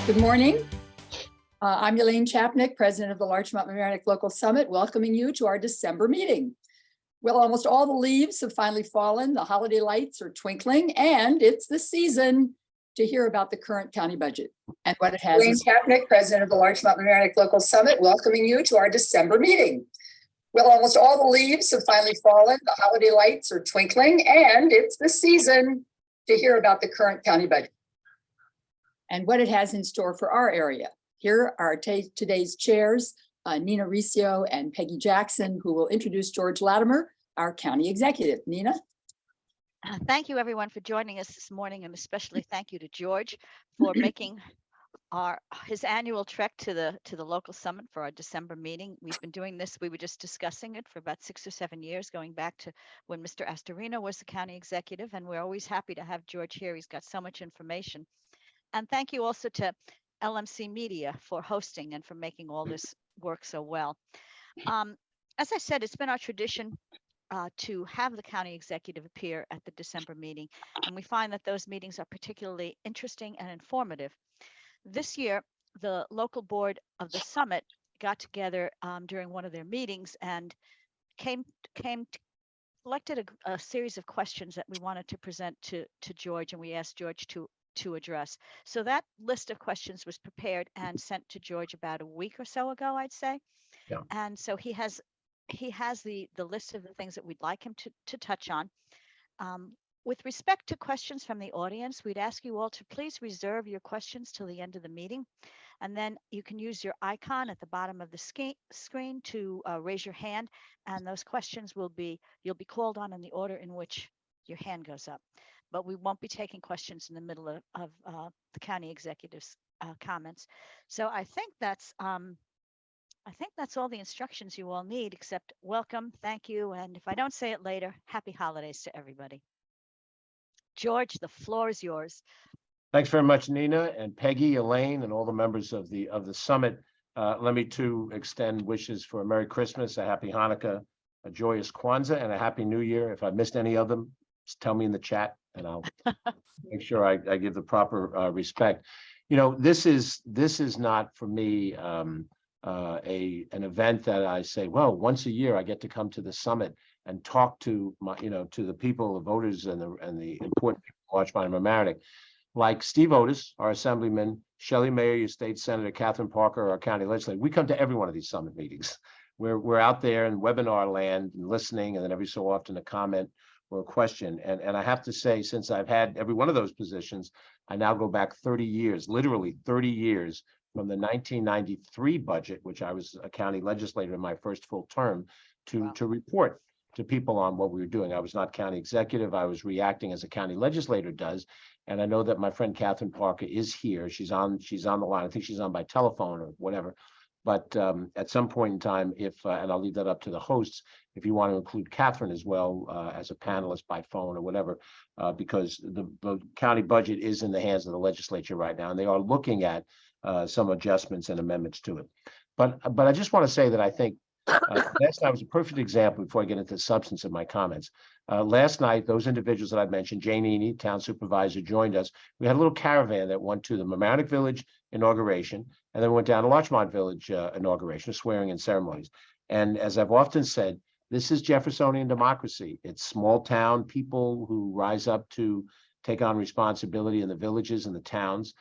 Good morning. I'm Elaine Chapnick, president of the Larchmont Mamaroneck Local Summit, welcoming you to our December meeting. Well, almost all the leaves have finally fallen, the holiday lights are twinkling, and it's the season to hear about the current county budget and what it has. Elaine Chapnick, president of the Larchmont Mamaroneck Local Summit, welcoming you to our December meeting. Well, almost all the leaves have finally fallen, the holiday lights are twinkling, and it's the season to hear about the current county budget and what it has in store for our area. Here are today's chairs, Nina Riccio and Peggy Jackson, who will introduce George Latimer, our county executive. Nina? Thank you everyone for joining us this morning, and especially thank you to George for making his annual trek to the local summit for our December meeting. We've been doing this, we were just discussing it for about 6 or 7 years, going back to when Mr. Astorino was the county executive, and we're always happy to have George here. He's got so much information. And thank you also to LMC Media for hosting and for making all this work so well. As I said, it's been our tradition to have the county executive appear at the December meeting, and we find that those meetings are particularly interesting and informative. This year, the local board of the summit got together during one of their meetings and collected a series of questions that we wanted to present to George, and we asked George to address. So that list of questions was prepared and sent to George about a week or so ago, I'd say. Yeah. And so he has the list of the things that we'd like him to touch on. With respect to questions from the audience, we'd ask you all to please reserve your questions till the end of the meeting. And then you can use your icon at the bottom of the screen to raise your hand, and those questions you'll be called on in the order in which your hand goes up. But we won't be taking questions in the middle of the county executive's comments. So I think that's all the instructions you all need, except welcome, thank you, and if I don't say it later, happy holidays to everybody. George, the floor is yours. Thanks very much, Nina and Peggy, Elaine, and all the members of the summit. Let me too extend wishes for a Merry Christmas, a Happy Hanukkah, a joyous Kwanzaa, and a Happy New Year. If I missed any of them, just tell me in the chat, and I'll make sure I give the proper respect. You know, this is not for me an event that I say, well, once a year I get to come to the summit and talk to to the people, the voters, and the important people who watch my Mamaroneck, like Steve Otis, our assemblyman, Shelley Mayer, your state senator, Catherine Parker, our county legislator. We come to every one of these summit meetings. We're out there in webinar land and listening, and then every so often a comment or a question. And I have to say, since I've had every one of those positions, I now go back 30 years, literally 30 years from the 1993 budget, which I was a county legislator in my first full term, to report to people on what we were doing. I was not county executive. I was reacting as a county legislator does. And I know that my friend Catherine Parker is here. She's on the line. I think she's on by telephone or whatever. But at some point in time, and I'll leave that up to the hosts, if you want to include Catherine as well as a panelist by phone or whatever, because the county budget is in the hands of the legislature right now, and they are looking at some adjustments and amendments to it. But I just want to say that I think last night was a perfect example before I get into the substance of my comments. Last night, those individuals that I mentioned, Jane Eny, town supervisor, joined us. We had a little caravan that went to the Mamaroneck Village inauguration, and then went down to Larchmont Village inauguration, swearing in ceremonies. And as I've often said, this is Jeffersonian democracy. It's small town people who rise up to take on responsibility in the villages and the towns,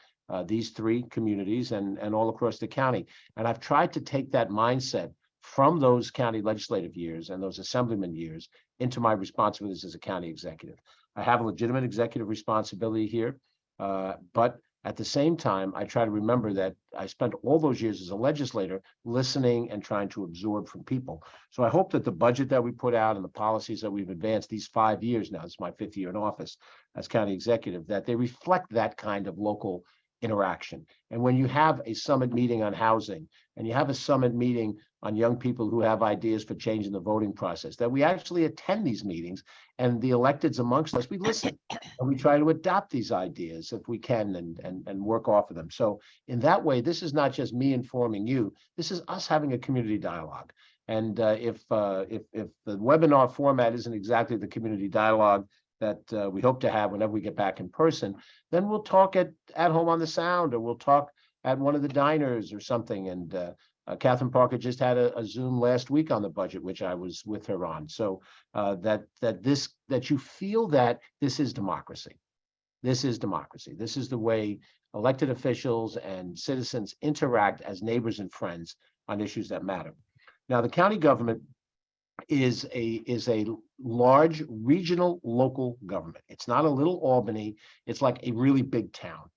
these three communities and all across the county. And I've tried to take that mindset from those county legislative years and those assemblyman years into my responsibilities as a county executive. I have a legitimate executive responsibility here, but at the same time, I try to remember that I spent all those years as a legislator listening and trying to absorb from people. So I hope that the budget that we put out and the policies that we've advanced these 5 years now, this is my 5th year in office as county executive, that they reflect that kind of local interaction. And when you have a summit meeting on housing, and you have a summit meeting on young people who have ideas for changing the voting process, that we actually attend these meetings, and the electeds amongst us, we listen and we try to adopt these ideas if we can and work off of them. So in that way, this is not just me informing you, this is us having a community dialogue. And if the webinar format isn't exactly the community dialogue that we hope to have whenever we get back in person, then we'll talk at home on the sound, or we'll talk at one of the diners or something. And Catherine Parker just had a Zoom last week on the budget, which I was with her on. So that you feel that this is democracy. This is democracy. This is the way elected officials and citizens interact as neighbors and friends on issues that matter. Now, the county government is a large regional local government. It's not a little Albany. It's like a really big town.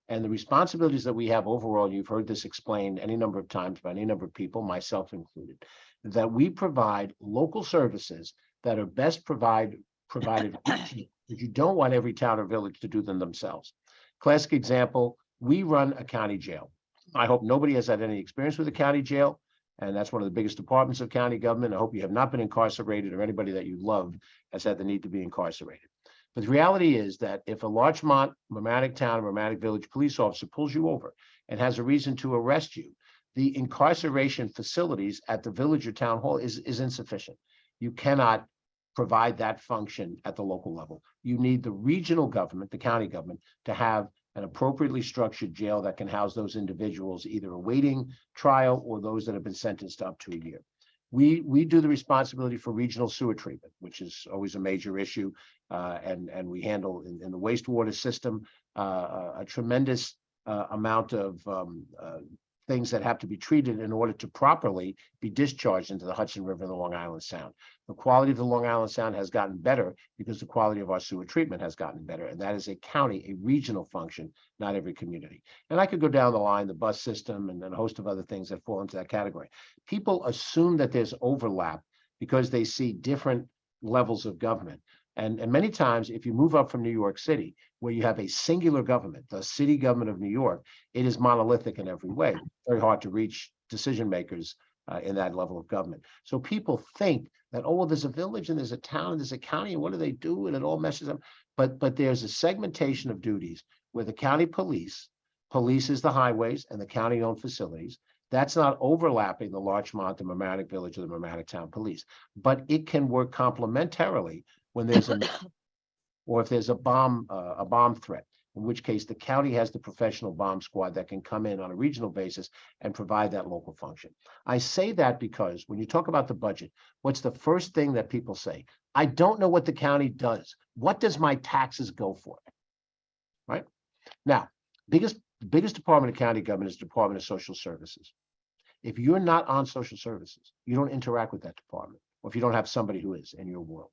And the responsibilities that we have overall, you've heard this explained any number of times by any number of people, myself included, that we provide local services that are best provided because you don't want every town or village to do them themselves. Classic example, we run a county jail. I hope nobody has had any experience with a county jail, and that's one of the biggest departments of county government. I hope you have not been incarcerated or anybody that you love has had the need to be incarcerated. But the reality is that if a Larchmont, Mamaroneck Town, or Mamaroneck Village police officer pulls you over and has a reason to arrest you, the incarceration facilities at the village or town hall is insufficient. You cannot provide that function at the local level. You need the regional government, the county government, to have an appropriately structured jail that can house those individuals either awaiting trial or those that have been sentenced to up to a year. We do the responsibility for regional sewer treatment, which is always a major issue, and we handle in the wastewater system a tremendous amount of things that have to be treated in order to properly be discharged into the Hudson River and the Long Island Sound. The quality of the Long Island Sound has gotten better because the quality of our sewer treatment has gotten better, and that is a county, a regional function, not every community. And I could go down the line, the bus system, and a host of other things that fall into that category. People assume that there's overlap because they see different levels of government. And many times, if you move up from New York City, where you have a singular government, the city government of New York, it is monolithic in every way. Very hard to reach decision makers in that level of government. So people think that, oh, well, there's a village and there's a town and there's a county, and what do they do? And it all meshes up. But there's a segmentation of duties where the county police polices the highways and the county-owned facilities. That's not overlapping the Larchmont, the Mamaroneck Village, or the Mamaroneck Town Police, but it can work complementarily when there's or if there's a bomb threat, in which case the county has the professional bomb squad that can come in on a regional basis and provide that local function. I say that because when you talk about the budget, what's the first thing that people say? I don't know what the county does. What does my taxes go for? Right? Now, biggest department of county government is the Department of Social Services. If you're not on social services, you don't interact with that department, or if you don't have somebody who is in your world.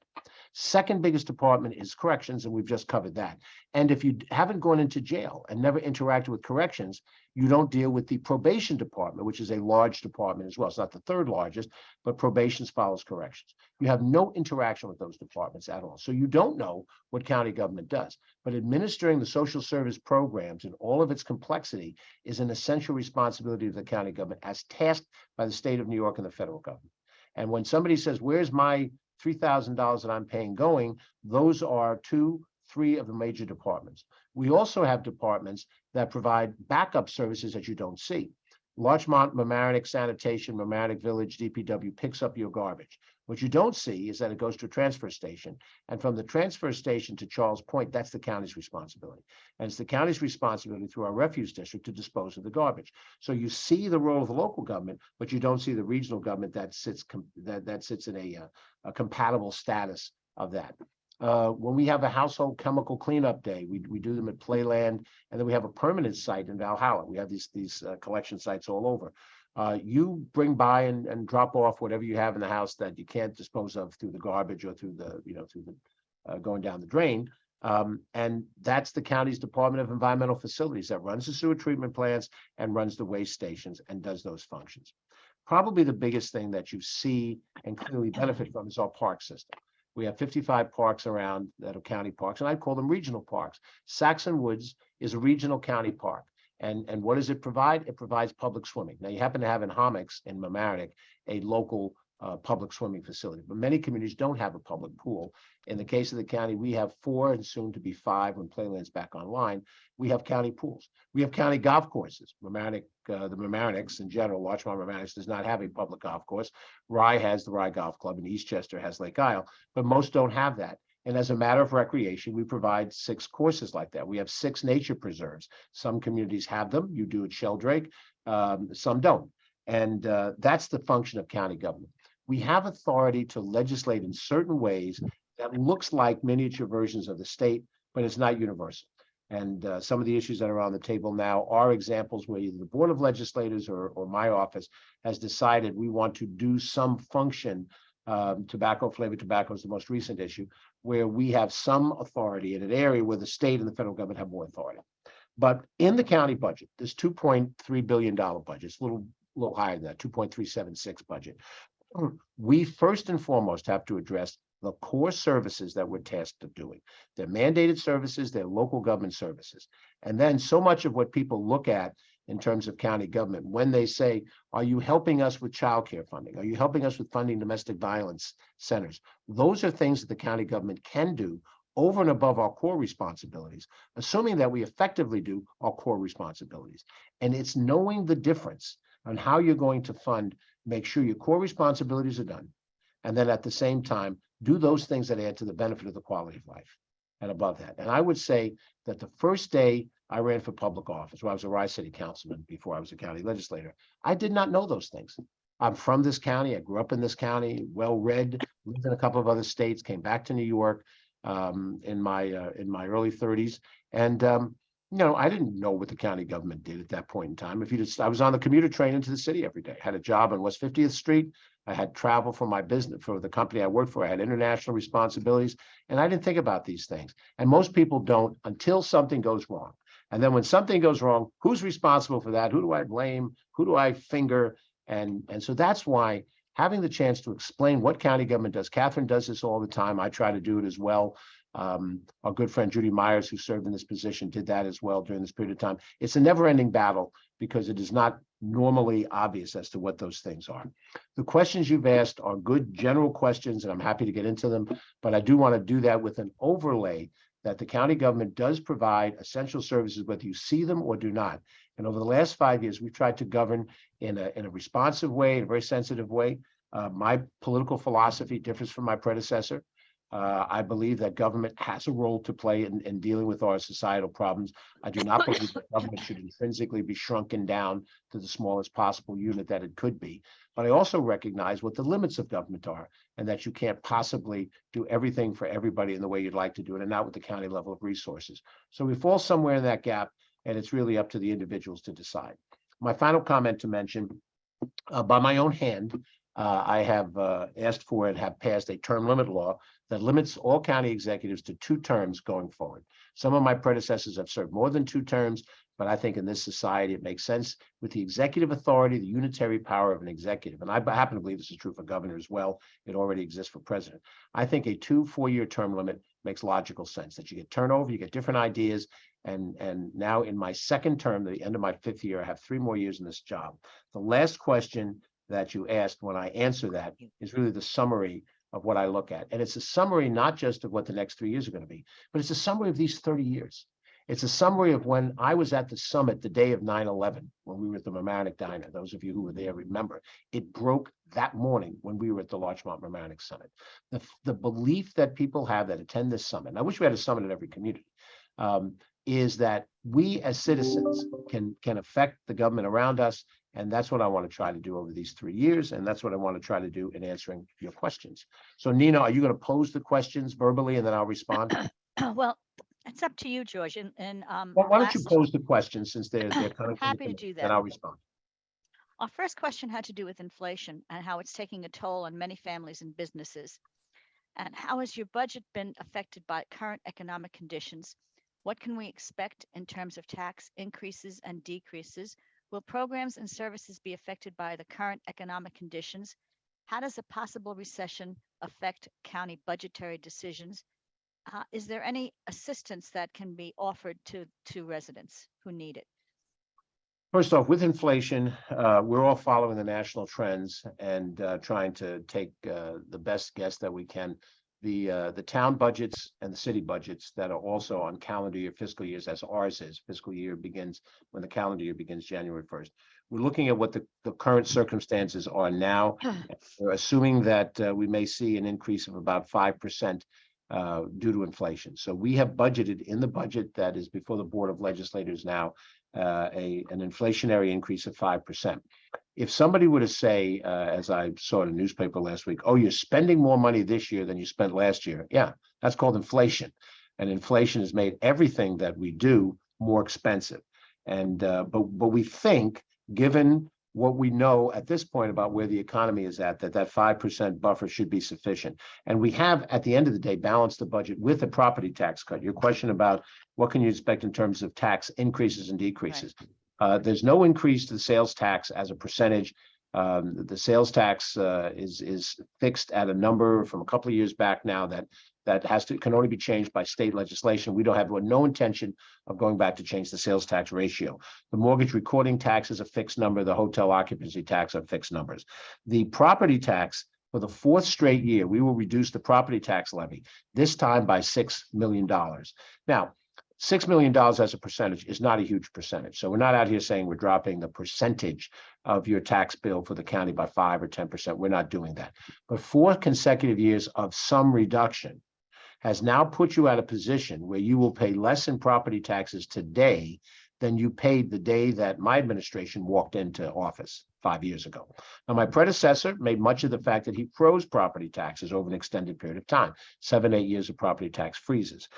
Second biggest department is corrections, and we've just covered that. And if you haven't gone into jail and never interacted with corrections, you don't deal with the probation department, which is a large department as well. It's not the third largest, but probation follows corrections. You have no interaction with those departments at all. So you don't know what county government does. But administering the social service programs in all of its complexity is an essential responsibility of the county government as tasked by the state of New York and the federal government. And when somebody says, where's my $3,000 that I'm paying going, those are 2, 3 of the major departments. We also have departments that provide backup services that you don't see. Larchmont, Mamaroneck Sanitation, Mamaroneck Village, DPW picks up your garbage. What you don't see is that it goes to a transfer station. And from the transfer station to Charles Point, that's the county's responsibility. And it's the county's responsibility through our refuse district to dispose of the garbage. So you see the role of the local government, but you don't see the regional government that sits in a compatible status of that. When we have a household chemical cleanup day, we do them at Playland, and then we have a permanent site in Valhalla. We have these collection sites all over. You bring by and drop off whatever you have in the house that you can't dispose of through the garbage or through the going down the drain. And that's the county's Department of Environmental Facilities that runs the sewer treatment plants and runs the waste stations and does those functions. Probably the biggest thing that you see and clearly benefit from is our park system. We have 55 parks around that are county parks, and I call them regional parks. Saxon Woods is a regional county park. And what does it provide? It provides public swimming. Now, you happen to have in Hommocks in Mamaroneck a local public swimming facility, but many communities don't have a public pool. In the case of the county, we have 4 and soon to be 5 when Playland's back online. We have county pools. We have county golf courses. Mamaroneck, the Mamaronecks in general, Larchmont Mamaroneck does not have a public golf course. Rye has the Rye Golf Club, and Eastchester has Lake Isle, but most don't have that. And as a matter of recreation, we provide 6 courses like that. We have 6 nature preserves. Some communities have them. You do at Sheldrake, some don't. And that's the function of county government. We have authority to legislate in certain ways that looks like miniature versions of the state, but it's not universal. And some of the issues that are on the table now are examples where either the Board of Legislators or my office has decided we want to do some function. Flavored tobacco is the most recent issue, where we have some authority in an area where the state and the federal government have more authority. But in the county budget, this $2.3 billion budget, it's a little higher than that, 2.376 budget. We first and foremost have to address the core services that we're tasked with doing. They're mandated services, they're local government services. And then so much of what people look at in terms of county government, when they say, are you helping us with childcare funding? Are you helping us with funding domestic violence centers? Those are things that the county government can do over and above our core responsibilities, assuming that we effectively do our core responsibilities. And it's knowing the difference on how you're going to fund, make sure your core responsibilities are done. And then at the same time, do those things that add to the benefit of the quality of life and above that. And I would say that the first day I ran for public office, where I was a Rye City councilman before I was a county legislator, I did not know those things. I'm from this county. I grew up in this county, well-read, lived in a couple of other states, came back to New York in my early 30s. And I didn't know what the county government did at that point in time. I was on the commuter train into the city every day, had a job on West 50th Street. I had travel for my business, for the company I worked for. I had international responsibilities, and I didn't think about these things. And most people don't until something goes wrong. And then when something goes wrong, who's responsible for that? Who do I blame? Who do I finger? And so that's why having the chance to explain what county government does. Catherine does this all the time. I try to do it as well. Our good friend Judy Myers, who served in this position, did that as well during this period of time. It's a never-ending battle because it is not normally obvious as to what those things are. The questions you've asked are good general questions, and I'm happy to get into them, but I do want to do that with an overlay that the county government does provide essential services, whether you see them or do not. And over the last 5 years, we've tried to govern in a responsive way, in a very sensitive way. My political philosophy differs from my predecessor. I believe that government has a role to play in dealing with our societal problems. I do not believe that government should intrinsically be shrunken down to the smallest possible unit that it could be. But I also recognize what the limits of government are, and that you can't possibly do everything for everybody in the way you'd like to do it, and not with the county level of resources. So we fall somewhere in that gap, and it's really up to the individuals to decide. My final comment to mention, by my own hand, I have asked for and have passed a term limit law that limits all county executives to 2 terms going forward. Some of my predecessors have served more than 2 terms, but I think in this society, it makes sense with the executive authority, the unitary power of an executive. And I happen to believe this is true for governor as well. It already exists for president. I think a 2 4-year term limit makes logical sense, that you get turnover, you get different ideas. And now in my 2nd term, the end of my 5th year, I have 3 more years in this job. The last question that you asked, when I answer that, is really the summary of what I look at. And it's a summary not just of what the next 3 years are going to be, but it's a summary of these 30 years. It's a summary of when I was at the summit the day of 9/11, when we were at the Mamaroneck Diner. Those of you who were there remember, it broke that morning when we were at the Larchmont Mamaroneck Summit. The belief that people have that attend this summit, and I wish we had a summit in every community, is that we as citizens can affect the government around us. And that's what I want to try to do over these 3 years. And that's what I want to try to do in answering your questions. So Nina, are you going to pose the questions verbally and then I'll respond? Well, it's up to you, George. Well, why don't you pose the questions, since they're kind of happy to do that. Then I'll respond. Our first question had to do with inflation and how it's taking a toll on many families and businesses. And how has your budget been affected by current economic conditions? What can we expect in terms of tax increases and decreases? Will programs and services be affected by the current economic conditions? How does a possible recession affect county budgetary decisions? Is there any assistance that can be offered to residents who need it? First off, with inflation, we're all following the national trends and trying to take the best guess that we can. The town budgets and the city budgets that are also on calendar year fiscal years, as ours is. Fiscal year begins when the calendar year begins January 1st. We're looking at what the current circumstances are now. We're assuming that we may see an increase of about 5% due to inflation. So we have budgeted in the budget that is before the Board of Legislators now an inflationary increase of 5%. If somebody were to say, as I saw in a newspaper last week, oh, you're spending more money this year than you spent last year. Yeah, that's called inflation. And inflation has made everything that we do more expensive. And but we think, given what we know at this point about where the economy is at, that 5% buffer should be sufficient. And we have, at the end of the day, balanced the budget with a property tax cut. Your question about what can you expect in terms of tax increases and decreases. Right. There's no increase to the sales tax as a percentage. The sales tax is fixed at a number from a couple of years back now that can only be changed by state legislation. We don't have no intention of going back to change the sales tax ratio. The mortgage recording tax is a fixed number. The hotel occupancy tax are fixed numbers. The property tax, for the 4th straight year, we will reduce the property tax levy, this time by $6 million. Now, $6 million as a percentage is not a huge percentage. So we're not out here saying we're dropping the percentage of your tax bill for the county by 5 or 10%. We're not doing that. But 4 consecutive years of some reduction has now put you at a position where you will pay less in property taxes today than you paid the day that my administration walked into office 5 years ago. Now, my predecessor made much of the fact that he froze property taxes over an extended period of time, 7, 8 years of property tax freezes.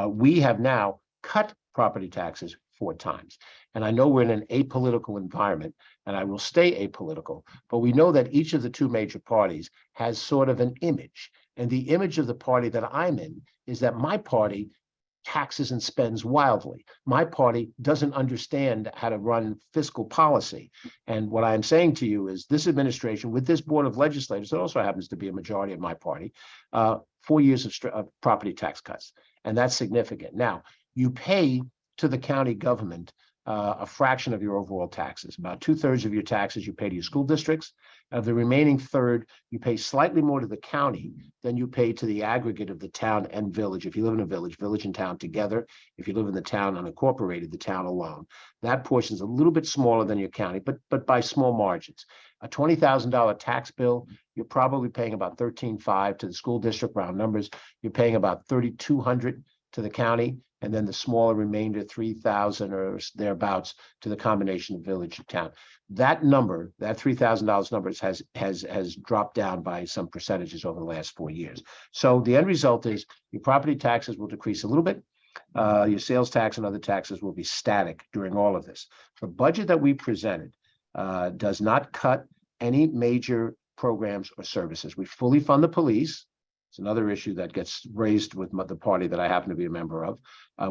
We have now cut property taxes 4 times. And I know we're in an apolitical environment, and I will stay apolitical, but we know that each of the 2 major parties has sort of an image. And the image of the party that I'm in is that my party taxes and spends wildly. My party doesn't understand how to run fiscal policy. And what I'm saying to you is this administration, with this Board of Legislators, that also happens to be a majority of my party, 4 years of property tax cuts. And that's significant. Now, you pay to the county government a fraction of your overall taxes. About 2/3 of your taxes you pay to your school districts. Of the remaining third, you pay slightly more to the county than you pay to the aggregate of the town and village. If you live in a village and town together. If you live in the town unincorporated, the town alone. That portion is a little bit smaller than your county, but by small margins. A $20,000 tax bill, you're probably paying about $13,500 to the school district, round numbers. You're paying about $3,200 to the county, and then the smaller remainder, $3,000 or thereabouts, to the combination of village and town. That number, that $3,000 numbers has dropped down by some percentages over the last 4 years. So the end result is your property taxes will decrease a little bit. Your sales tax and other taxes will be static during all of this. The budget that we presented does not cut any major programs or services. We fully fund the police. It's another issue that gets raised with the party that I happen to be a member of.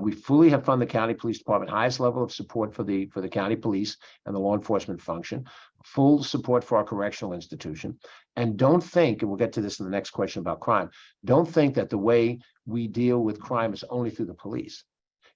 We fully have funded the county police department, highest level of support for the county police and the law enforcement function, full support for our correctional institution. And don't think, and we'll get to this in the next question about crime, don't think that the way we deal with crime is only through the police.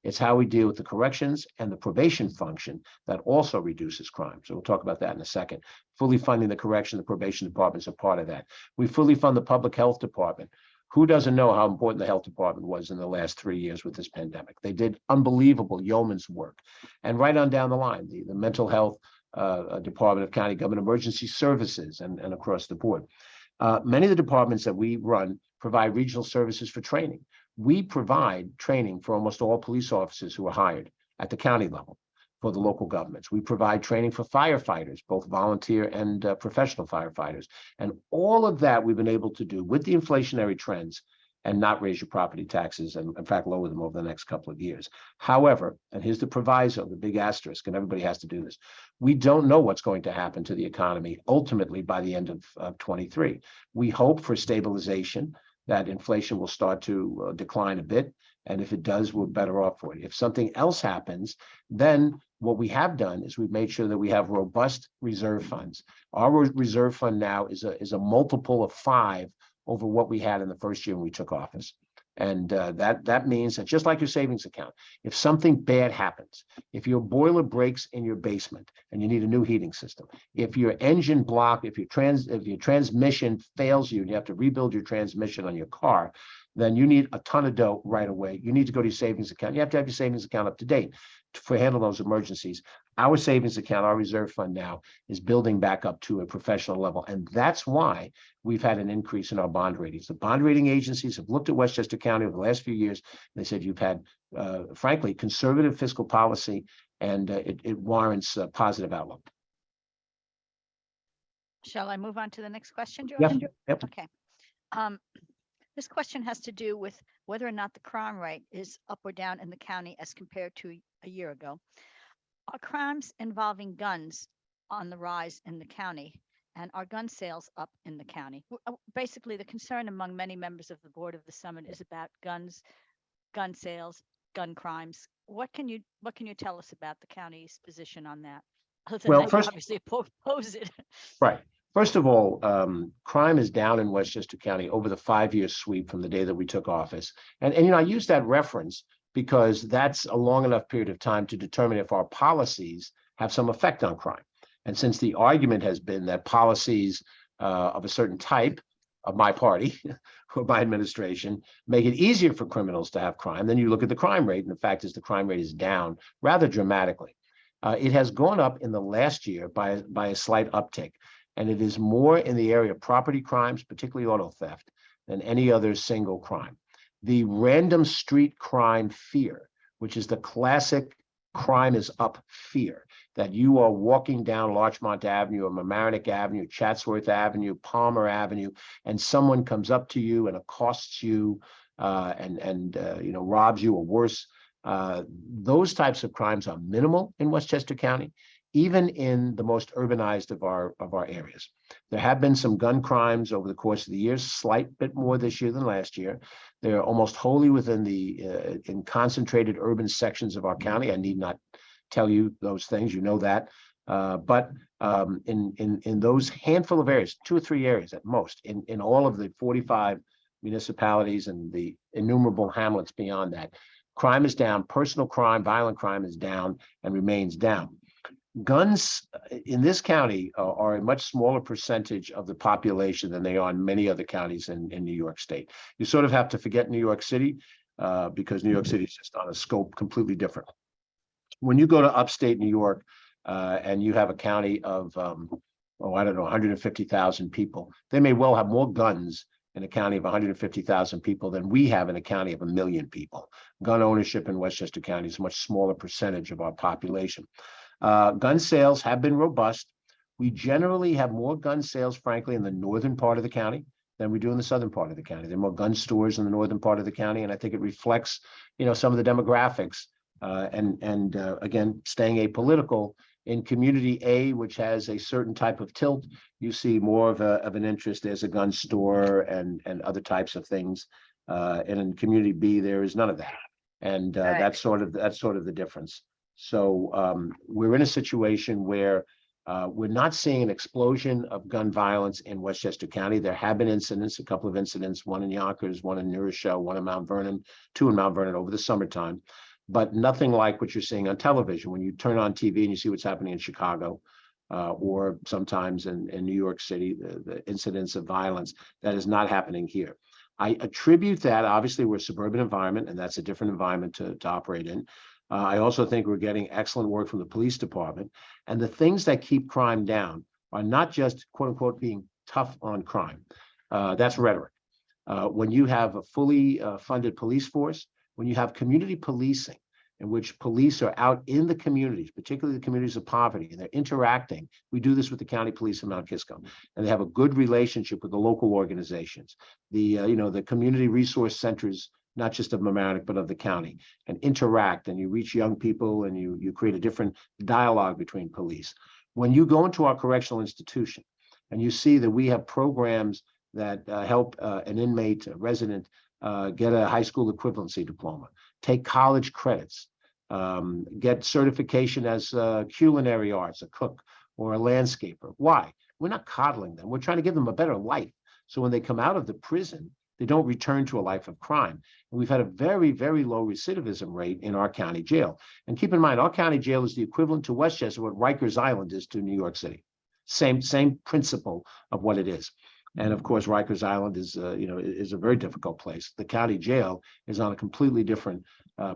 It's how we deal with the corrections and the probation function that also reduces crime. So we'll talk about that in a second. Fully funding the correction, the probation departments are part of that. We fully fund the public health department. Who doesn't know how important the health department was in the last 3 years with this pandemic? They did unbelievable yeoman's work. And right on down the line, the mental health department of county government emergency services and across the board. Many of the departments that we run provide regional services for training. We provide training for almost all police officers who are hired at the county level for the local governments. We provide training for firefighters, both volunteer and professional firefighters. And all of that we've been able to do with the inflationary trends and not raise your property taxes and, in fact, lower them over the next couple of years. However, and here's the proviso, the big asterisk, and everybody has to do this. We don't know what's going to happen to the economy ultimately by the end of 23. We hope for stabilization, that inflation will start to decline a bit. And if it does, we're better off for it. If something else happens, then what we have done is we've made sure that we have robust reserve funds. Our reserve fund now is a multiple of 5 over what we had in the first year when we took office. And that means that just like your savings account, if something bad happens, if your boiler breaks in your basement and you need a new heating system, if your engine block, if your transmission fails you and you have to rebuild your transmission on your car, then you need a ton of dough right away. You need to go to your savings account. You have to have your savings account up to date to handle those emergencies. Our savings account, our reserve fund now is building back up to a professional level. And that's why we've had an increase in our bond ratings. The bond rating agencies have looked at Westchester County over the last few years. And they said, you've had, frankly, conservative fiscal policy, and it warrants a positive outlook. Shall I move on to the next question, George? Yep. Yep. Okay. This question has to do with whether or not the crime rate is up or down in the county as compared to a year ago. Are crimes involving guns on the rise in the county, and are gun sales up in the county? Basically, the concern among many members of the board of the summit is about guns, gun sales, gun crimes. What can you tell us about the county's position on that? Other than Well, that you first, obviously oppose it. right. First of all, crime is down in Westchester County over the 5-year sweep from the day that we took office. And I use that reference because that's a long enough period of time to determine if our policies have some effect on crime. And since the argument has been that policies of a certain type of my party or my administration make it easier for criminals to have crime, then you look at the crime rate, and the fact is the crime rate is down rather dramatically. It has gone up in the last year by a slight uptick. And it is more in the area of property crimes, particularly auto theft, than any other single crime. The random street crime fear, which is the classic crime is up fear, that you are walking down Larchmont Avenue or Mamaroneck Avenue, Chatsworth Avenue, Palmer Avenue, and someone comes up to you and accosts you and robs you or worse. Those types of crimes are minimal in Westchester County, even in the most urbanized of our areas. There have been some gun crimes over the course of the years, slight bit more this year than last year. They're almost wholly within the in concentrated urban sections of our county. I need not tell you those things, you know that. But in those handful of areas, 2 or 3 areas at most, in all of the 45 municipalities and the innumerable hamlets beyond that, crime is down. Personal crime, violent crime is down and remains down. Guns in this county are a much smaller percentage of the population than they are in many other counties in New York State. You sort of have to forget New York City because New York City is just on a scope completely different. When you go to upstate New York and you have a county of, 150,000 people, they may well have more guns in a county of 150,000 people than we have in a county of 1 million people. Gun ownership in Westchester County is a much smaller percentage of our population. Gun sales have been robust. We generally have more gun sales, frankly, in the northern part of the county than we do in the southern part of the county. There are more gun stores in the northern part of the county, and I think it reflects, some of the demographics. Again, staying apolitical, in community A, which has a certain type of tilt, you see more of an interest as a gun store and other types of things. And in community B, there is none of that, and that's sort of the difference. So we're in a situation where we're not seeing an explosion of gun violence in Westchester County. There have been incidents, a couple of incidents, one in Yonkers, one in New Rochelle, one in Mount Vernon, 2 in Mount Vernon over the summertime, but nothing like what you're seeing on television. When you turn on TV and you see what's happening in Chicago or sometimes in New York City, the incidents of violence, that is not happening here. I attribute that, obviously, we're a suburban environment, and that's a different environment to operate in. I also think we're getting excellent work from the police department. And the things that keep crime down are not just, quote unquote, being tough on crime. That's rhetoric. When you have a fully funded police force, when you have community policing, in which police are out in the communities, particularly the communities of poverty, and they're interacting. We do this with the county police in Mount Kisco, and they have a good relationship with the local organizations, the community resource centers, not just of Mamaroneck, but of the county, and interact, and you reach young people, and you create a different dialogue between police. When you go into our correctional institution and you see that we have programs that help an inmate, a resident, get a high school equivalency diploma, take college credits, get certification as culinary arts, a cook or a landscaper. Why? We're not coddling them. We're trying to give them a better life. So when they come out of the prison, they don't return to a life of crime. And we've had a very, very low recidivism rate in our county jail. And keep in mind, our county jail is the equivalent to Westchester, what Rikers Island is to New York City. Same principle of what it is. And of course, Rikers Island is a very difficult place. The county jail is on a completely different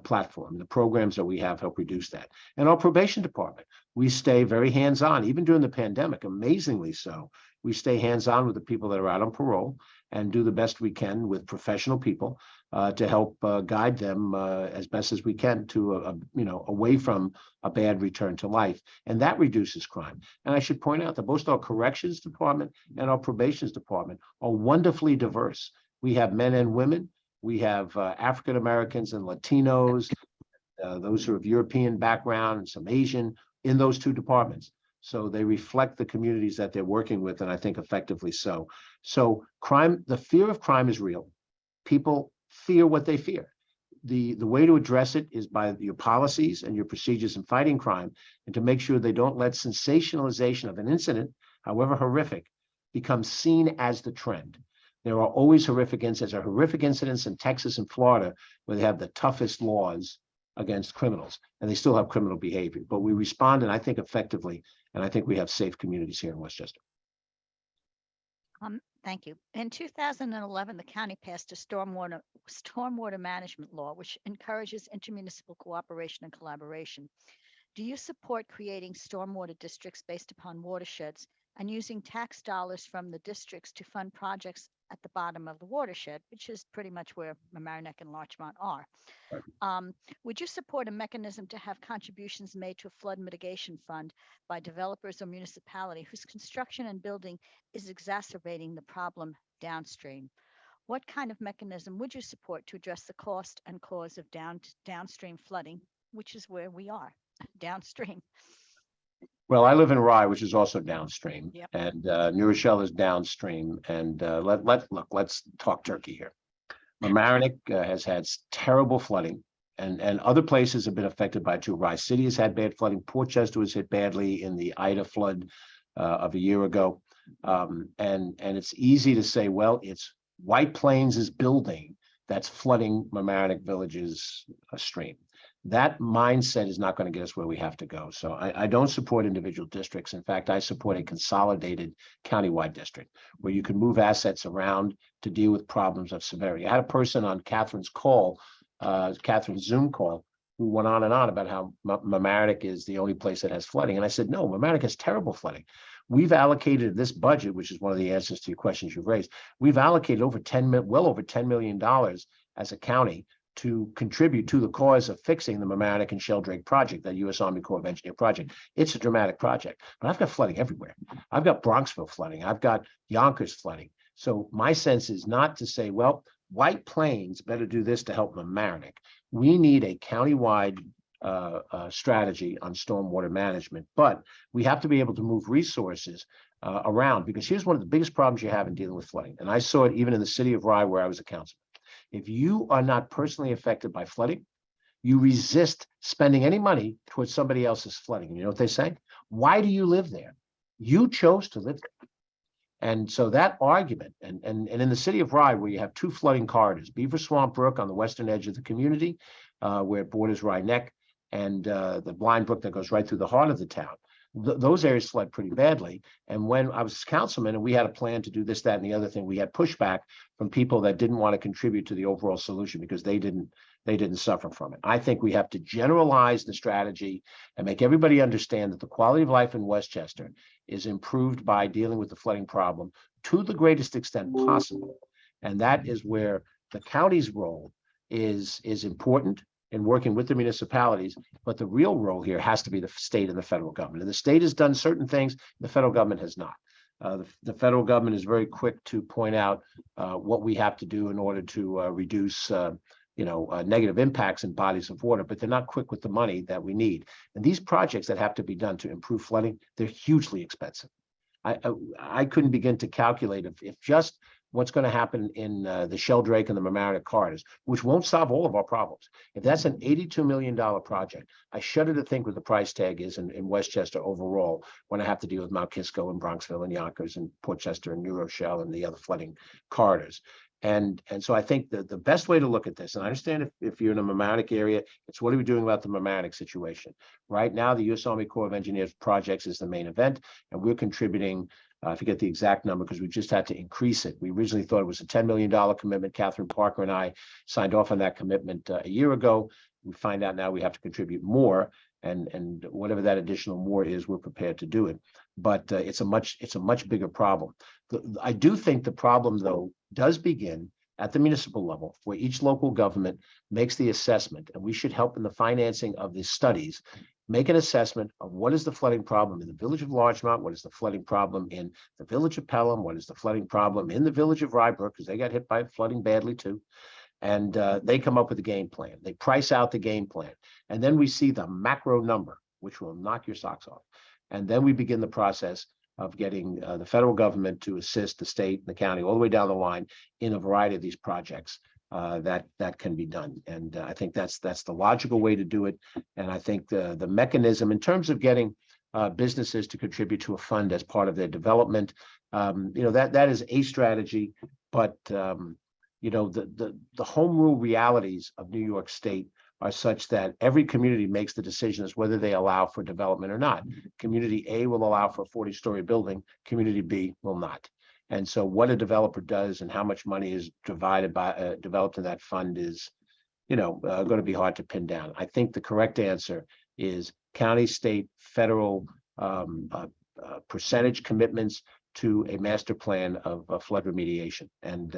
platform. The programs that we have help reduce that. And our probation department, we stay very hands-on, even during the pandemic, amazingly so. We stay hands-on with the people that are out on parole and do the best we can with professional people to help guide them as best as we can to, away from a bad return to life. And that reduces crime. And I should point out that both our corrections department and our probations department are wonderfully diverse. We have men and women. We have African Americans and Latinos, those who are of European background and some Asian in those two departments. So they reflect the communities that they're working with, and I think effectively so. So crime, the fear of crime is real. People fear what they fear. The way to address it is by your policies and your procedures in fighting crime, and to make sure they don't let sensationalization of an incident, however horrific, become seen as the trend. There are always horrific incidents. There are horrific incidents in Texas and Florida where they have the toughest laws against criminals, and they still have criminal behavior. But we respond, and I think effectively, and I think we have safe communities here in Westchester. Thank you. In 2011, the county passed a stormwater management law, which encourages intermunicipal cooperation and collaboration. Do you support creating stormwater districts based upon watersheds and using tax dollars from the districts to fund projects at the bottom of the watershed, which is pretty much where Mamaroneck and Larchmont are? Right. Would you support a mechanism to have contributions made to a flood mitigation fund by developers or municipality whose construction and building is exacerbating the problem downstream? What kind of mechanism would you support to address the cost and cause of downstream flooding, which is where we are, downstream? Well, I live in Rye, which is also downstream, Yep. and New Rochelle is downstream. And let's talk turkey here. Mamaroneck has had terrible flooding, and other places have been affected by it too. Rye City has had bad flooding. Portchester was hit badly in the Ida flood of a year ago. And it's easy to say, well, it's White Plains' building that's flooding Mamaroneck Village's stream. That mindset is not going to get us where we have to go. So I don't support individual districts. In fact, I support a consolidated countywide district where you can move assets around to deal with problems of severity. I had a person on Catherine's Zoom call, who went on and on about how Mamaroneck is the only place that has flooding. And I said, no, Mamaroneck has terrible flooding. We've allocated this budget, which is one of the answers to your questions you've raised. We've allocated well over $10 million as a county to contribute to the cause of fixing the Mamaroneck and Sheldrake project, that U.S. Army Corps of Engineers project. It's a dramatic project, but I've got flooding everywhere. I've got Bronxville flooding. I've got Yonkers flooding. So my sense is not to say, well, White Plains better do this to help Mamaroneck. We need a countywide strategy on stormwater management, but we have to be able to move resources around, because here's one of the biggest problems you have in dealing with flooding. And I saw it even in the city of Rye, where I was a councilman. If you are not personally affected by flooding, you resist spending any money towards somebody else's flooding. You know what they say? Why do you live there? You chose to live there. And so that argument, and in the city of Rye, where you have two flooding corridors, Beaver Swamp Brook on the western edge of the community, where it borders Rye Neck, and the Blind Brook that goes right through the heart of the town. Those areas flood pretty badly. And when I was councilman and we had a plan to do this, that, and the other thing, we had pushback from people that didn't want to contribute to the overall solution because they didn't suffer from it. I think we have to generalize the strategy and make everybody understand that the quality of life in Westchester is improved by dealing with the flooding problem to the greatest extent possible. And that is where the county's role is important in working with the municipalities, but the real role here has to be the state and the federal government. And the state has done certain things, the federal government has not. The federal government is very quick to point out what we have to do in order to reduce negative impacts in bodies of water, but they're not quick with the money that we need. And these projects that have to be done to improve flooding, they're hugely expensive. I couldn't begin to calculate if just what's going to happen in the Sheldrake and the Mamaroneck corridors, which won't solve all of our problems. If that's an $82 million project, I shudder to think what the price tag is in Westchester overall when I have to deal with Mount Kisco and Bronxville and Yonkers and Portchester and New Rochelle and the other flooding corridors. And so I think the best way to look at this, and I understand if you're in a Mamaroneck area, it's what are we doing about the Mamaroneck situation? Right now, the U.S. Army Corps of Engineers projects is the main event, and we're contributing, I forget the exact number because we just had to increase it. We originally thought it was a $10 million commitment. Catherine Parker and I signed off on that commitment a year ago. We find out now we have to contribute more, and whatever that additional more is, we're prepared to do it. But it's a much bigger problem. I do think the problem, though, does begin at the municipal level, where each local government makes the assessment, and we should help in the financing of these studies, make an assessment of what is the flooding problem in the village of Larchmont, what is the flooding problem in the village of Pelham, what is the flooding problem in the village of Rybrook, because they got hit by flooding badly too. And they come up with a game plan. They price out the game plan. And then we see the macro number, which will knock your socks off. And then we begin the process of getting the federal government to assist the state and the county all the way down the line in a variety of these projects that can be done. And I think that's the logical way to do it. And I think the mechanism in terms of getting businesses to contribute to a fund as part of their development, that is a strategy. But the home rule realities of New York State are such that every community makes the decision as whether they allow for development or not. Community A will allow for a 40-story building, community B will not. And so what a developer does and how much money is developed in that fund is, going to be hard to pin down. I think the correct answer is county, state, federal percentage commitments to a master plan of flood remediation. And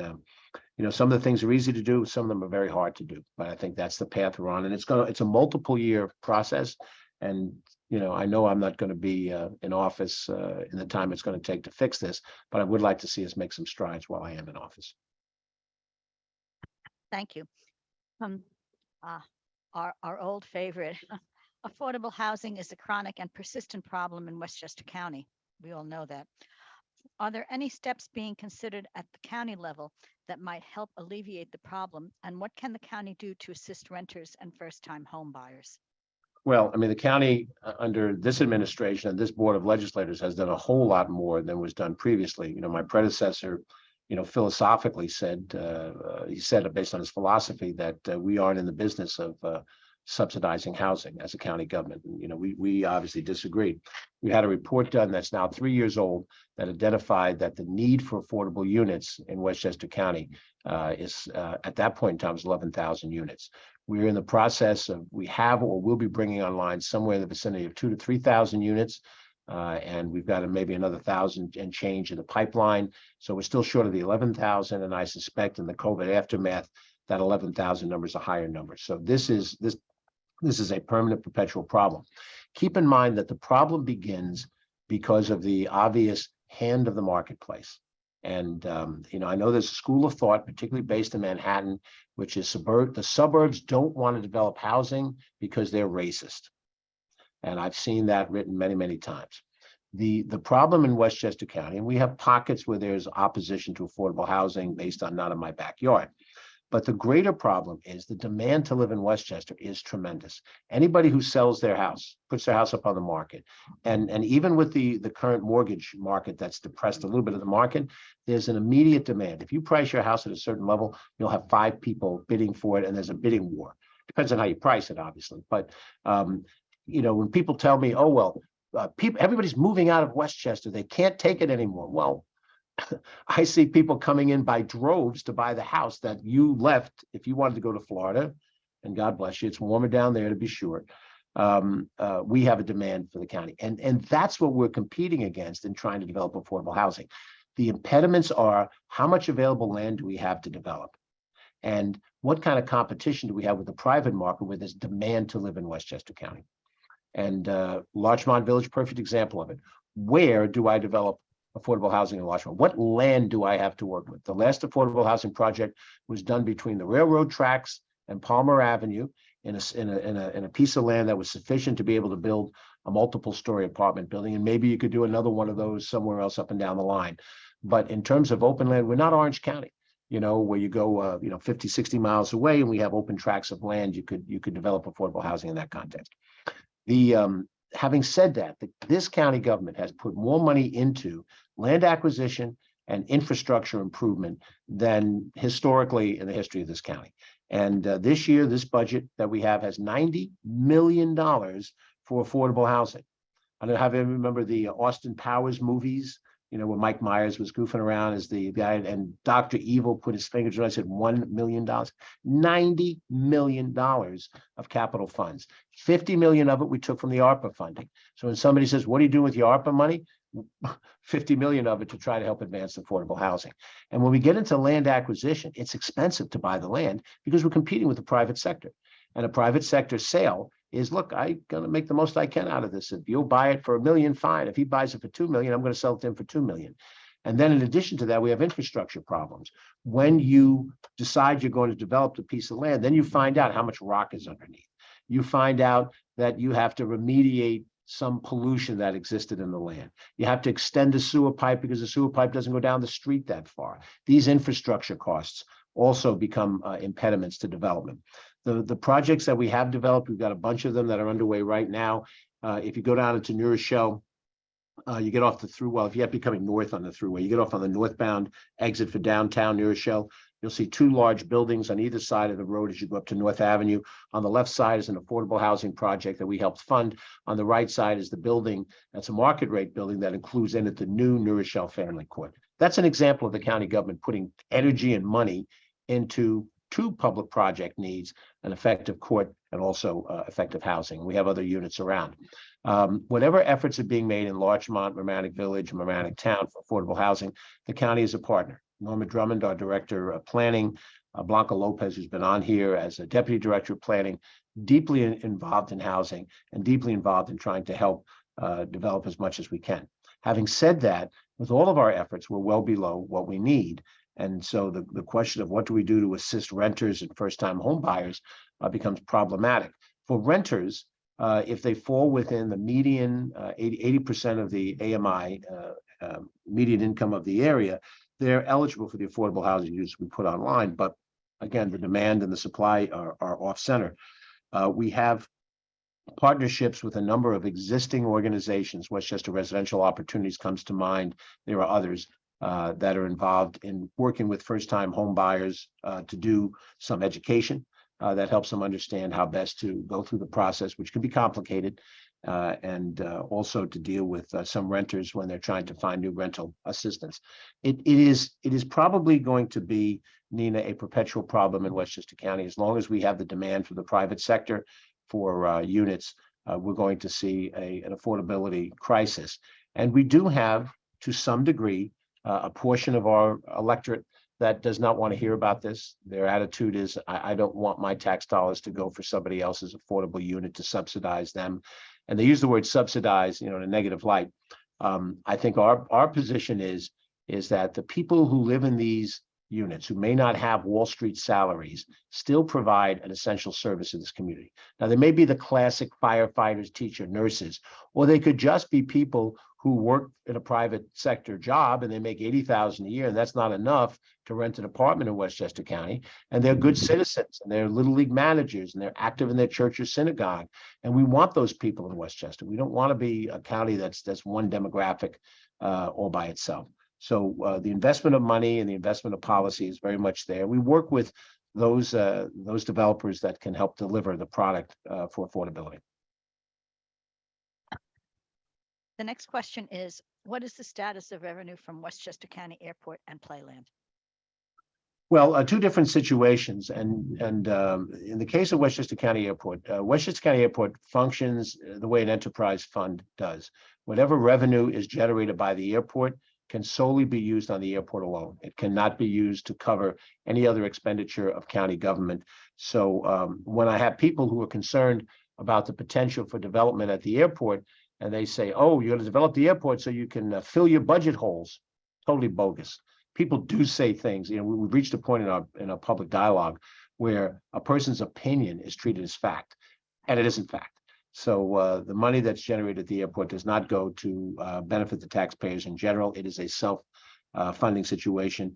some of the things are easy to do, some of them are very hard to do, but I think that's the path we're on. And it's a multiple year process. And, I know I'm not going to be in office in the time it's going to take to fix this, but I would like to see us make some strides while I am in office. Thank you. Our old favorite, affordable housing is a chronic and persistent problem in Westchester County. We all know that. Are there any steps being considered at the county level that might help alleviate the problem? And what can the county do to assist renters and first-time home buyers? Well, I mean, the county under this administration and this board of legislators has done a whole lot more than was done previously. My predecessor, philosophically said, he said it based on his philosophy that we aren't in the business of subsidizing housing as a county government. And, we obviously disagreed. We had a report done that's now 3 years old that identified that the need for affordable units in Westchester County is at that point in time was 11,000 units. We're in the process of, we have or will be bringing online somewhere in the vicinity of 2,000 to 3,000 units. And we've got maybe another 1,000 and change in the pipeline. So we're still short of the 11,000. And I suspect in the COVID aftermath, that 11,000 number is a higher number. So this is a permanent, perpetual problem. Keep in mind that the problem begins because of the obvious hand of the marketplace. And, I know there's a school of thought, particularly based in Manhattan, which is the suburbs don't want to develop housing because they're racist. And I've seen that written many, many times. The problem in Westchester County, and we have pockets where there's opposition to affordable housing based on not in my backyard. But the greater problem is the demand to live in Westchester is tremendous. Anybody who sells their house, puts their house up on the market, and even with the current mortgage market that's depressed a little bit of the market, there's an immediate demand. If you price your house at a certain level, you'll have 5 people bidding for it, and there's a bidding war. Depends on how you price it, obviously. But when people tell me, oh, well, everybody's moving out of Westchester, they can't take it anymore. Well, I see people coming in by droves to buy the house that you left if you wanted to go to Florida, and God bless you, it's warmer down there to be sure. We have a demand for the county, and that's what we're competing against in trying to develop affordable housing. The impediments are how much available land do we have to develop, and what kind of competition do we have with the private market where there's demand to live in Westchester County. And Larchmont Village, perfect example of it. Where do I develop affordable housing in Larchmont? What land do I have to work with? The last affordable housing project was done between the railroad tracks and Palmer Avenue in a piece of land that was sufficient to be able to build a multiple story apartment building. And maybe you could do another one of those somewhere else up and down the line. But in terms of open land, we're not Orange County, where you go, 50, 60 miles away and we have open tracts of land. You could develop affordable housing in that context. Having said that, this county government has put more money into land acquisition and infrastructure improvement than historically in the history of this county. And this year, this budget that we have has $90 million for affordable housing. I don't know if you remember the Austin Powers movies you know, when Mike Myers was goofing around as the guy, and Dr. Evil put his fingers on, I said $1 million, $90 million of capital funds. 50 million of it we took from the ARPA funding. So when somebody says, what are you doing with your ARPA money? 50 million of it to try to help advance affordable housing. And when we get into land acquisition, it's expensive to buy the land because we're competing with the private sector. And a private sector sale is, look, I'm going to make the most I can out of this. If you'll buy it for $1 million, fine. If he buys it for 2 million, I'm going to sell it to him for 2 million. And then in addition to that, we have infrastructure problems. When you decide you're going to develop a piece of land, then you find out how much rock is underneath. You find out that you have to remediate some pollution that existed in the land. You have to extend the sewer pipe because the sewer pipe doesn't go down the street that far. These infrastructure costs also become impediments to development. The projects that we have developed, we've got a bunch of them that are underway right now. If you go down into New Rochelle, you get off the through. Well, if you have to be coming north on the thruway, you get off on the northbound exit for downtown New Rochelle. You'll see 2 large buildings on either side of the road as you go up to North Avenue. On the left side is an affordable housing project that we helped fund. On the right side is the building that's a market rate building that includes in it the new New Rochelle Family Court. That's an example of the county government putting energy and money into 2 public project needs, an effective court and also effective housing. We have other units around. Whatever efforts are being made in Larchmont, Mamaroneck Village, Mamaroneck Town for affordable housing, the county is a partner. Norma Drummond, our director of planning, Blanca Lopez, who's been on here as a deputy director of planning, deeply involved in housing and deeply involved in trying to help develop as much as we can. Having said that, with all of our efforts, we're well below what we need. And so the question of what do we do to assist renters and first-time home buyers becomes problematic. For renters, if they fall within the median, 80% of the AMI, median income of the area, they're eligible for the affordable housing units we put online. But again, the demand and the supply are off center. We have partnerships with a number of existing organizations. Westchester Residential Opportunities comes to mind. There are others that are involved in working with first-time home buyers to do some education that helps them understand how best to go through the process, which can be complicated, and also to deal with some renters when they're trying to find new rental assistance. It is probably going to be, Nina, a perpetual problem in Westchester County. As long as we have the demand from the private sector for units, we're going to see an affordability crisis. And we do have, to some degree, a portion of our electorate that does not want to hear about this. Their attitude is, I don't want my tax dollars to go for somebody else's affordable unit to subsidize them. And they use the word subsidize, in a negative light. I think our position is that the people who live in these units, who may not have Wall Street salaries, still provide an essential service in this community. Now, they may be the classic firefighters, teacher, nurses, or they could just be people who work in a private sector job and they make $80,000 a year, and that's not enough to rent an apartment in Westchester County. And they're good citizens, and they're little league managers, and they're active in their church or synagogue. And we want those people in Westchester. We don't want to be a county that's one demographic all by itself. So the investment of money and the investment of policy is very much there. We work with those developers that can help deliver the product for affordability. The next question is, what is the status of revenue from Westchester County Airport and Playland? Well, 2 different situations. And in the case of Westchester County Airport, Westchester County Airport functions the way an enterprise fund does. Whatever revenue is generated by the airport can solely be used on the airport alone. It cannot be used to cover any other expenditure of county government. So when I have people who are concerned about the potential for development at the airport, and they say, oh, you're going to develop the airport so you can fill your budget holes, totally bogus. People do say things. We've reached a point in our public dialogue where a person's opinion is treated as fact, and it isn't fact. So the money that's generated at the airport does not go to benefit the taxpayers in general. It is a self-funding situation.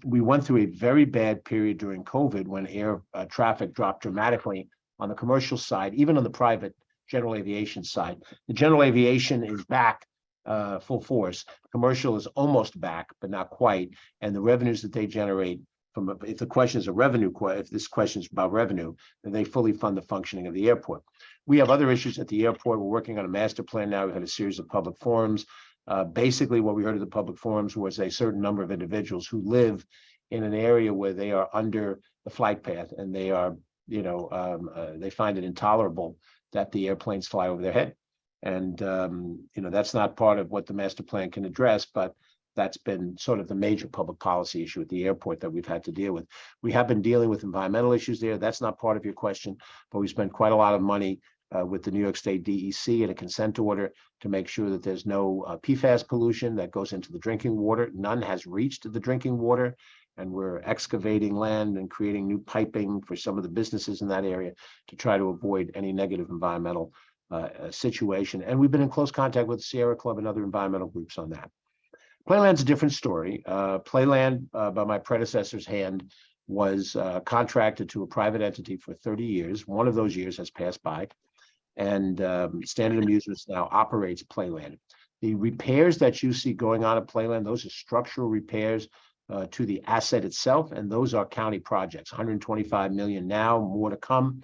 We went through a very bad period during COVID when air traffic dropped dramatically on the commercial side, even on the private general aviation side. The general aviation is back full force. Commercial is almost back, but not quite. And the revenues that they generate from, if the question is a revenue, if this question is about revenue, then they fully fund the functioning of the airport. We have other issues at the airport. We're working on a master plan now. We've had a series of public forums. Basically, what we heard at the public forums was a certain number of individuals who live in an area where they are under the flight path, and they are, they find it intolerable that the airplanes fly over their head. And, that's not part of what the master plan can address, but that's been sort of the major public policy issue at the airport that we've had to deal with. We have been dealing with environmental issues there. That's not part of your question, but we spent quite a lot of money with the New York State DEC and a consent order to make sure that there's no PFAS pollution that goes into the drinking water. None has reached the drinking water, and we're excavating land and creating new piping for some of the businesses in that area to try to avoid any negative environmental situation. And we've been in close contact with the Sierra Club and other environmental groups on that. Playland's a different story. Playland, by my predecessor's hand, was contracted to a private entity for 30 years. One of those years has passed by, and Standard Amusements now operates Playland. The repairs that you see going on at Playland, those are structural repairs to the asset itself, and those are county projects. 125 million now, more to come.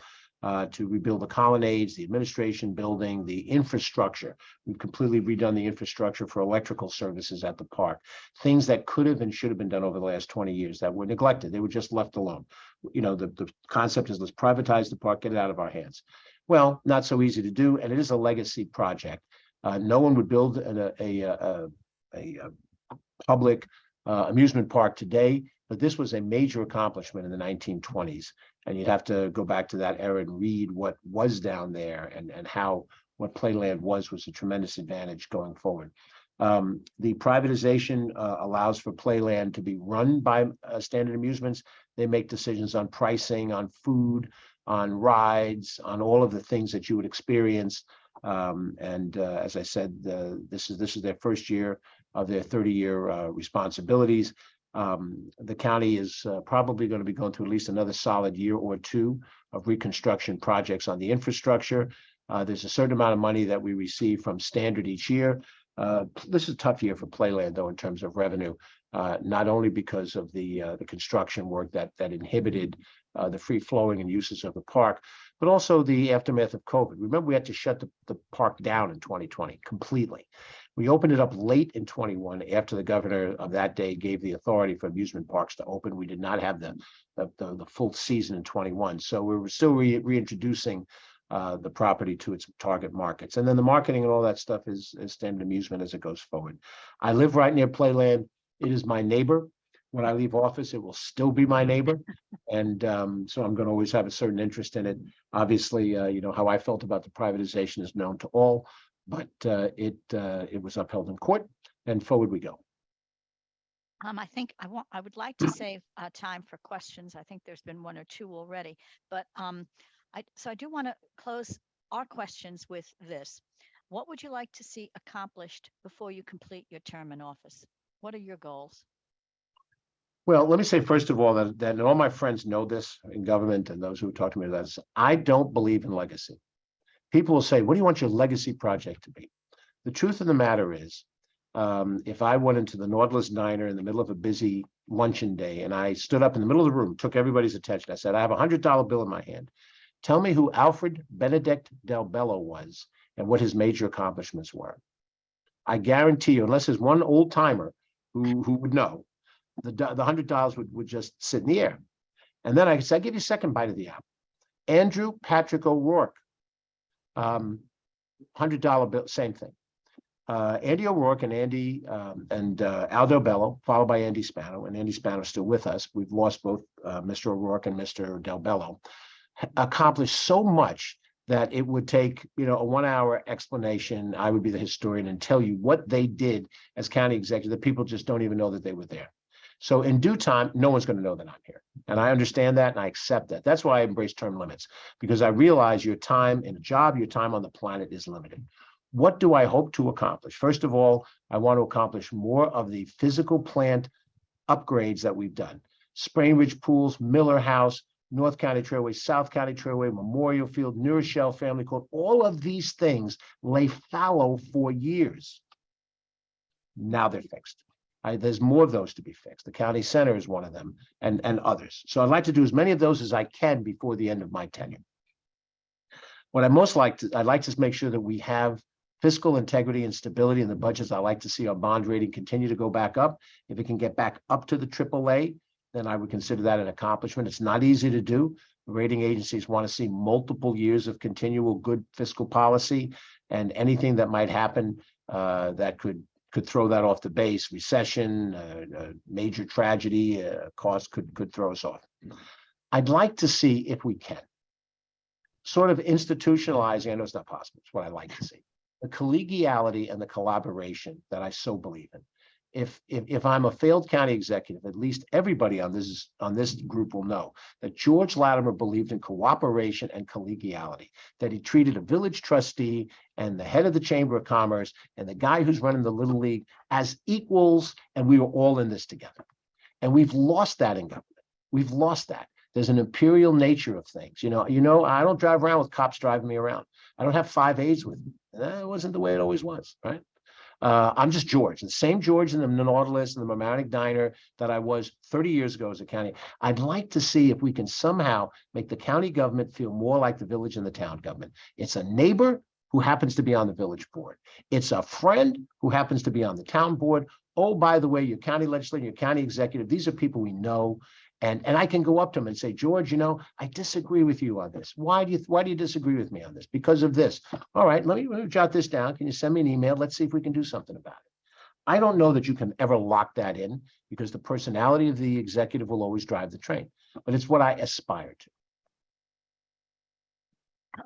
To rebuild the colonnades, the administration building, the infrastructure. We've completely redone the infrastructure for electrical services at the park. Things that could have and should have been done over the last 20 years that were neglected. They were just left alone. The concept is, let's privatize the park, get it out of our hands. Well, not so easy to do, and it is a legacy project. No one would build a public amusement park today, but this was a major accomplishment in the 1920s. And you'd have to go back to that era and read what was down there, and how what Playland was a tremendous advantage going forward. The privatization allows for Playland to be run by Standard Amusements. They make decisions on pricing, on food, on rides, on all of the things that you would experience. As I said, this is their first year of their 30-year responsibilities. The county is probably going to be going through at least another solid year or two of reconstruction projects on the infrastructure. There's a certain amount of money that we receive from Standard each year. This is a tough year for Playland, though, in terms of revenue, not only because of the construction work that inhibited the free flowing and uses of the park, but also the aftermath of COVID. Remember, we had to shut the park down in 2020 completely. We opened it up late in 21 after the governor of that day gave the authority for amusement parks to open. We did not have the full season in 21. So we were still reintroducing the property to its target markets. And then the marketing and all that stuff is Standard Amusement as it goes forward. I live right near Playland. It is my neighbor. When I leave office, it will still be my neighbor. And so I'm going to always have a certain interest in it. Obviously, how I felt about the privatization is known to all. But it was upheld in court, and forward we go. I think I would like to save time for questions. I think there's been one or two already, but so I do want to close our questions with this. What would you like to see accomplished before you complete your term in office? What are your goals? Well, let me say, first of all, that all my friends know this in government, and those who talk to me about this, I don't believe in legacy. People will say, what do you want your legacy project to be? The truth of the matter is, if I went into the Nautilus Diner in the middle of a busy luncheon day and I stood up in the middle of the room, took everybody's attention, I said, I have a $100 bill in my hand. Tell me who Alfred Benedict Del Bello was and what his major accomplishments were. I guarantee you, unless there's one old timer who would know, the $100 would just sit in the air. And then I said, I'll give you a second bite of the apple. Andrew Patrick O'Rourke. $100 bill, same thing. Andy O'Rourke and Aldo Bello, followed by Andy Spano, and Andy Spano is still with us. We've lost both Mr. O'Rourke and Mr. Del Bello. Accomplished so much that it would take, a 1-hour explanation. I would be the historian and tell you what they did as county executive. The people just don't even know that they were there. So in due time, no one's going to know that I'm here. And I understand that and I accept that. That's why I embrace term limits, because I realize your time in a job, your time on the planet is limited. What do I hope to accomplish? First of all, I want to accomplish more of the physical plant upgrades that we've done. Sprain Ridge Pools, Miller House, North County Trailway, South County Trailway, Memorial Field, New Rochelle Family Court. All of these things lay fallow for years. Now they're fixed. There's more of those to be fixed. The county center is one of them, and others. So I'd like to do as many of those as I can before the end of my tenure. What I'd like to make sure that we have fiscal integrity and stability in the budgets. I like to see our bond rating continue to go back up. If it can get back up to the AAA, then I would consider that an accomplishment. It's not easy to do. The rating agencies want to see multiple years of continual good fiscal policy, and anything that might happen that could throw that off the base, recession, major tragedy, cost could throw us off. I'd like to see if we can sort of institutionalizing, I know it's not possible, it's what I like to see, the collegiality and the collaboration that I so believe in. If I'm a failed county executive, at least everybody on this group will know that George Latimer believed in cooperation and collegiality, that he treated a village trustee and the head of the Chamber of Commerce and the guy who's running the Little League as equals, and we were all in this together. And we've lost that in government. We've lost that. There's an imperial nature of things. You know, I don't drive around with cops driving me around. I don't have 5 aides with me. That wasn't the way it always was, right? I'm just George, the same George in the Nautilus and the Mamaroneck Diner that I was 30 years ago as a county. I'd like to see if we can somehow make the county government feel more like the village and the town government. It's a neighbor who happens to be on the village board. It's a friend who happens to be on the town board. Oh, by the way, your county legislator, your county executive, these are people we know. And I can go up to him and say, George, I disagree with you on this. Why do you disagree with me on this? Because of this. All right, let me jot this down. Can you send me an email? Let's see if we can do something about it. I don't know that you can ever lock that in, because the personality of the executive will always drive the train, but it's what I aspire to.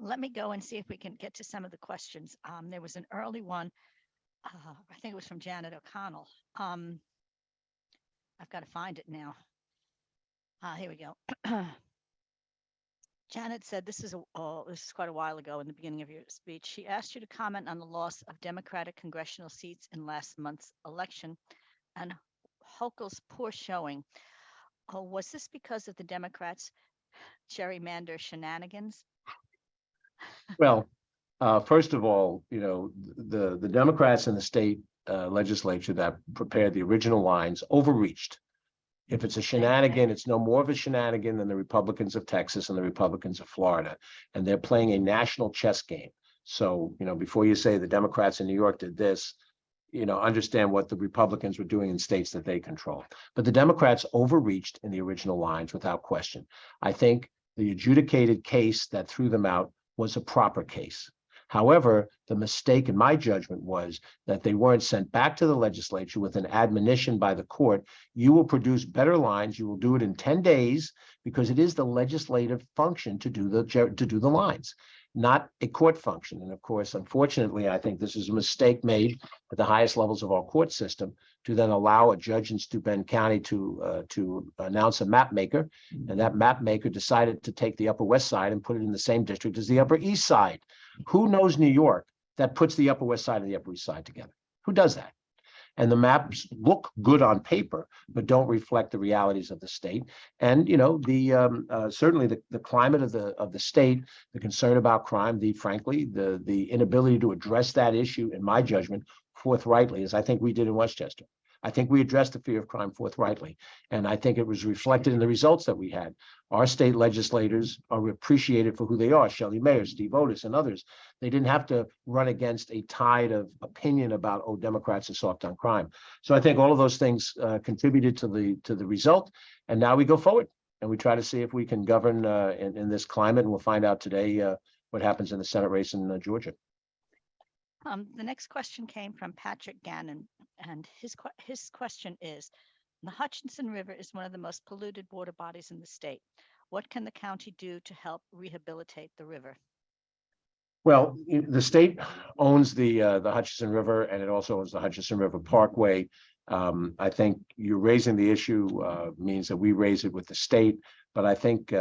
Let me go and see if we can get to some of the questions. There was an early one. I think it was from Janet O'Connell. I've got to find it now. Here we go. Janet said, this is quite a while ago in the beginning of your speech. She asked you to comment on the loss of Democratic congressional seats in last month's election and Hochul's poor showing. Was this because of the Democrats' gerrymander shenanigans? Well, first of all, the Democrats in the state legislature that prepared the original lines overreached. If it's a shenanigan, it's no more of a shenanigan than the Republicans of Texas and the Republicans of Florida. And they're playing a national chess game. So, before you say the Democrats in New York did this, understand what the Republicans were doing in states that they control. But the Democrats overreached in the original lines without question. I think the adjudicated case that threw them out was a proper case. However, the mistake in my judgment was that they weren't sent back to the legislature with an admonition by the court. You will produce better lines. You will do it in 10 days, because it is the legislative function to do the lines, not a court function. And of course, unfortunately, I think this is a mistake made at the highest levels of our court system to then allow a judge in Steuben County to announce a map maker. And that map maker decided to take the Upper West Side and put it in the same district as the Upper East Side. Who knows New York that puts the Upper West Side and the Upper East Side together? Who does that? And the maps look good on paper, but don't reflect the realities of the state. And certainly the climate of the state, the concern about crime, frankly the inability to address that issue, in my judgment, forthrightly, as I think we did in Westchester. I think we addressed the fear of crime forthrightly, and I think it was reflected in the results that we had. Our state legislators are appreciated for who they are. Shelley Mayer, Steve Otis, and others. They didn't have to run against a tide of opinion about, Democrats are soft on crime. So I think all of those things contributed to the result. And now we go forward and we try to see if we can govern in this climate. And we'll find out today what happens in the Senate race in Georgia. The next question came from Patrick Gannon, and his question is, the Hutchinson River is one of the most polluted water bodies in the state. What can the county do to help rehabilitate the river? Well, the state owns the Hutchinson River, and it also owns the Hutchinson River Parkway. I think you're raising the issue means that we raise it with the state, but I think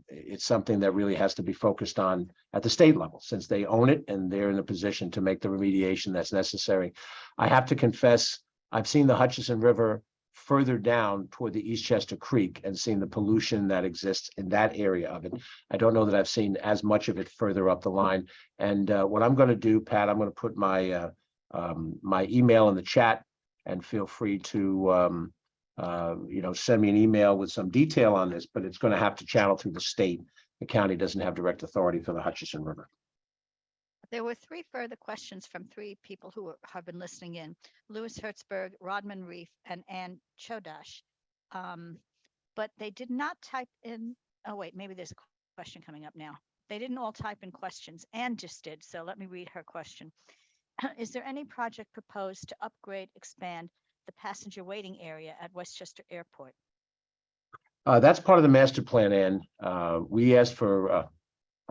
it's something that really has to be focused on at the state level, since they own it and they're in a position to make the remediation that's necessary. I have to confess, I've seen the Hutchinson River further down toward the Eastchester Creek and seen the pollution that exists in that area of it. I don't know that I've seen as much of it further up the line. And what I'm going to do, Pat, I'm going to put my my email in the chat, and feel free to send me an email with some detail on this, but it's going to have to channel through the state. The county doesn't have direct authority for the Hutchinson River. There were three further questions from three people who have been listening in: Louis Hertzberg, Rodman Reef, and Ann Chodash. But they did not type in. Oh, wait, maybe there's a question coming up now. They didn't all type in questions. Ann just did. So let me read her question. Is there any project proposed to upgrade, expand the passenger waiting area at Westchester Airport? That's part of the master plan, and we asked for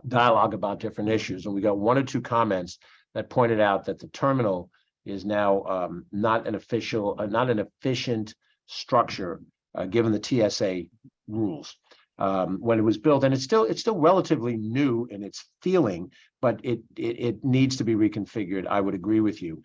dialogue about different issues, and we got one or two comments that pointed out that the terminal is now not an efficient structure given the TSA rules. When it was built, and it's still relatively new in its feeling, but it needs to be reconfigured. I would agree with you.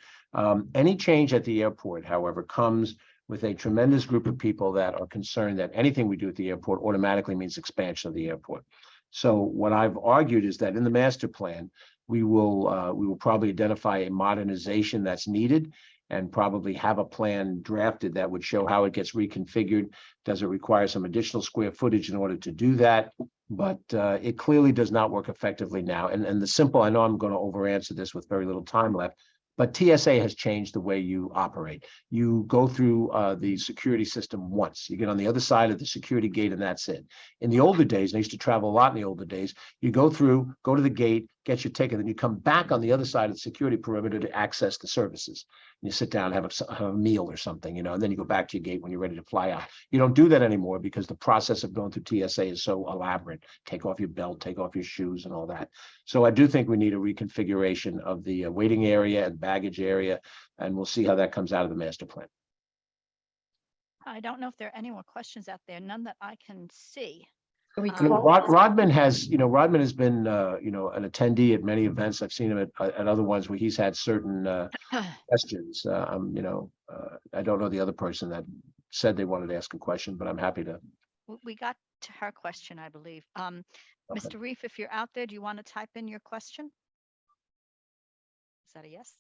Any change at the airport, however, comes with a tremendous group of people that are concerned that anything we do at the airport automatically means expansion of the airport. So what I've argued is that in the master plan, we will probably identify a modernization that's needed and probably have a plan drafted that would show how it gets reconfigured. Does it require some additional square footage in order to do that? But it clearly does not work effectively now. And the simple, I know I'm going to over answer this with very little time left, but TSA has changed the way you operate. You go through the security system once. You get on the other side of the security gate and that's it. In the older days, and I used to travel a lot in the older days, you go through, go to the gate, get your ticket, then you come back on the other side of the security perimeter to access the services. And you sit down, have a meal or something, and then you go back to your gate when you're ready to fly out. You don't do that anymore because the process of going through TSA is so elaborate. Take off your belt, take off your shoes and all that. So I do think we need a reconfiguration of the waiting area and baggage area, and we'll see how that comes out of the master plan. I don't know if there are any more questions out there, none that I can see. Can we Um, call- Rodman has been, an attendee at many events. I've seen him at other ones where he's had certain questions. I don't know the other person that said they wanted to ask a question, but I'm happy to. We got to her question, I believe. Okay. Mr. Reef, if you're out there, do you want to type in your question? Is that a yes?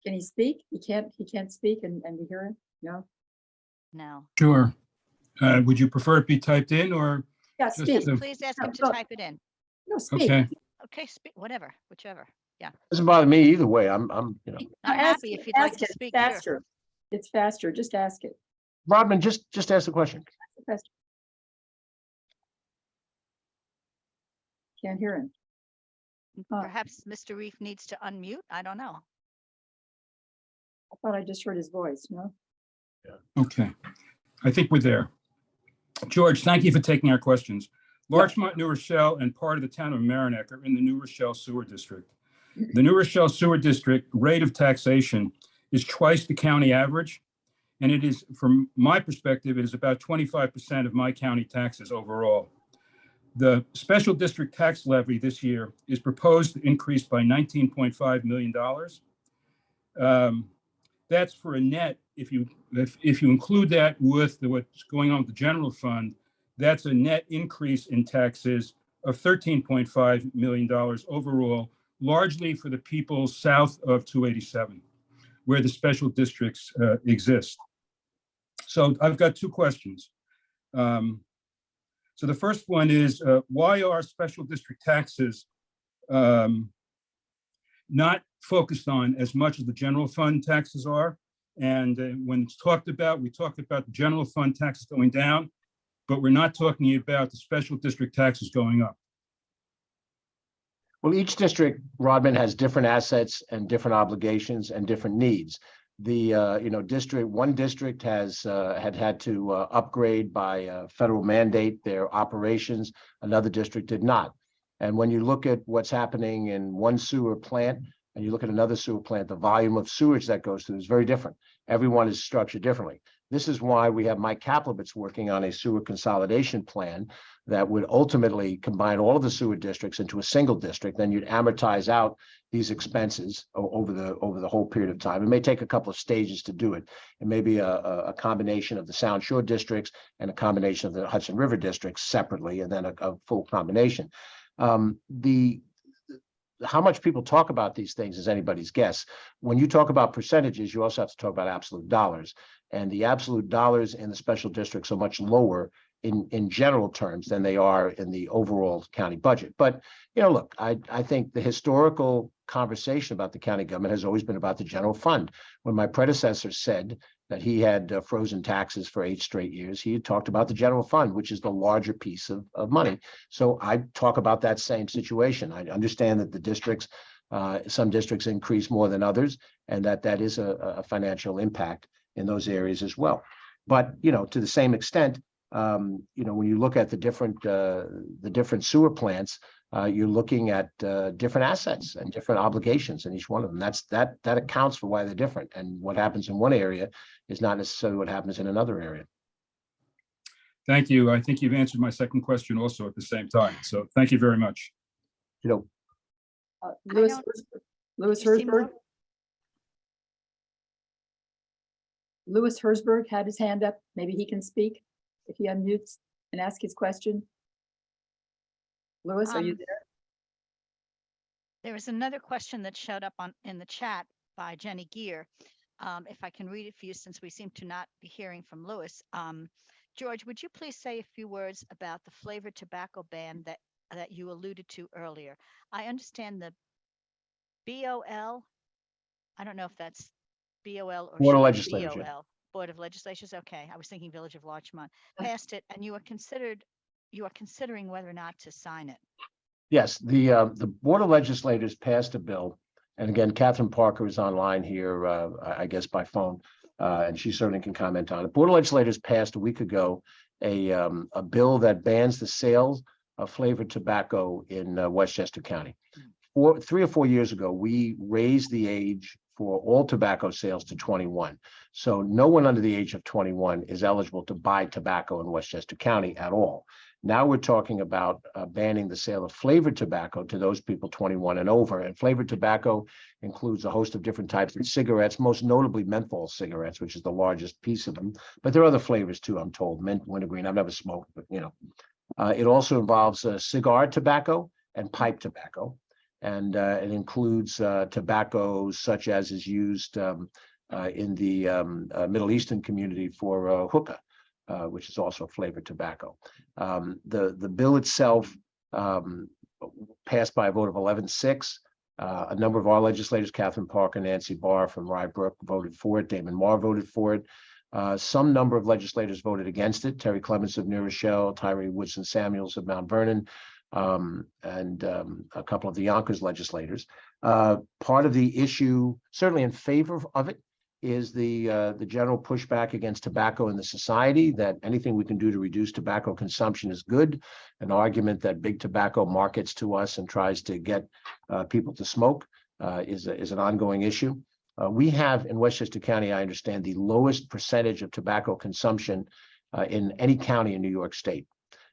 Can he speak? He can't speak and we hear him? No? No. Sure. Would you prefer it be typed in or? Yeah, Just speak. to- Please ask him to No. type it in. No, speak. Okay, Okay, speak, whatever, whichever. Doesn't bother me either way. I'm. I'm Ask happy it, if you'd like ask to it. speak. It's Sure. faster. It's faster. Just ask it. Rodman, just ask the question. Faster. Can't hear him. Perhaps Mr. Reef needs to unmute. I don't know. I thought I just heard his voice, no? okay. I think we're there. George, thank you for taking our questions. Larchmont, New Rochelle, and part of the town of Mamaroneck are in the New Rochelle Sewer District. The New Rochelle Sewer District rate of taxation is twice the county average. And it is, from my perspective, it is about 25% of my county taxes overall. The special district tax levy this year is proposed to increase by $19.5 million. That's for a net, if you include that with what's going on with the general fund, that's a net increase in taxes of $13.5 million overall, largely for the people south of 287, where the special districts exist. So I've got two questions. So the first one is, why are special district taxes not focused on as much as the general fund taxes are? And when it's talked about, we talked about the general fund taxes going down, but we're not talking about the special district taxes going up. Well, each district, Rodman, has different assets and different obligations and different needs. The one district has had to upgrade by federal mandate their operations. Another district did not. And when you look at what's happening in one sewer plant and you look at another sewer plant, the volume of sewage that goes through is very different. Everyone is structured differently. This is why we have Mike Kaplowitz working on a sewer consolidation plan that would ultimately combine all of the sewer districts into a single district. Then you'd amortize out these expenses over the whole period of time. It may take a couple of stages to do it. It may be a combination of the Sound Shore districts and a combination of the Hudson River districts separately, and then a full combination. How much people talk about these things is anybody's guess. When you talk about percentages, you also have to talk about absolute dollars. And the absolute dollars in the special districts are much lower in general terms than they are in the overall county budget. But, look, I think the historical conversation about the county government has always been about the general fund. When my predecessor said that he had frozen taxes for 8 straight years, he had talked about the general fund, which is the larger piece of money. So I talk about that same situation. I understand that the districts, some districts increase more than others, and that is a financial impact in those areas as well. But, to the same extent, when you look at the different sewer plants, you're looking at different assets and different obligations in each one of them. That accounts for why they're different. And what happens in one area is not necessarily what happens in another area. Thank you. I think you've answered my second question also at the same time. So thank you very much. Louis You see more? Herzberg. Louis Herzberg had his hand up. Maybe he can speak if he unmutes and ask his question. Louis, are you there? There was another question that showed up in the chat by Jenny Gear. If I can read it for you, since we seem to not be hearing from Louis. George, would you please say a few words about the flavored tobacco ban that you alluded to earlier? I understand the BOL. I don't know if that's BOL or Board of short Legislators, yeah. BOL. Board of Legislators. Okay, I was thinking Village of Larchmont passed it, and you are considering whether or not to sign it. Yes, the Board of Legislators passed a bill, and again, Catherine Parker is online here, I guess by phone, and she certainly can comment on it. Board of Legislators passed a week ago a bill that bans the sales of flavored tobacco in Westchester County. 3 or 4 years ago, we raised the age for all tobacco sales to 21. So no one under the age of 21 is eligible to buy tobacco in Westchester County at all. Now we're talking about banning the sale of flavored tobacco to those people 21 and over. And flavored tobacco includes a host of different types of cigarettes, most notably menthol cigarettes, which is the largest piece of them. But there are other flavors too, I'm told. Mint, wintergreen, I've never smoked, but it also involves cigar tobacco and pipe tobacco. And it includes tobaccos such as is used in the Middle Eastern community for hookah, which is also flavored tobacco. The bill itself passed by a vote of 11-6. A number of our legislators, Catherine Parker, Nancy Barr from Rybrook, voted for it. Damon Marr voted for it. Some number of legislators voted against it. Terry Clements of New Rochelle, Tyree Woodson Samuels of Mount Vernon, and a couple of the Yonkers legislators. Part of the issue, certainly in favor of it, is the general pushback against tobacco in the society, that anything we can do to reduce tobacco consumption is good. An argument that big tobacco markets to us and tries to get people to smoke is an ongoing issue. We have in Westchester County, I understand, the lowest percentage of tobacco consumption in any county in New York State.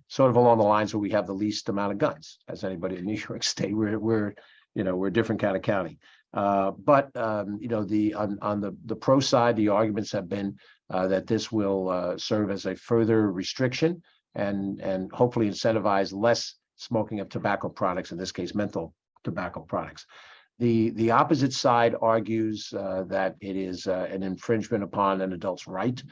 Sort of along the lines where we have the least amount of guns as anybody in New York State. We're a different kind of county. But on the pro side, the arguments have been that this will serve as a further restriction and hopefully incentivize less smoking of tobacco products, in this case, menthol tobacco products. The opposite side argues that it is an infringement upon an adult's right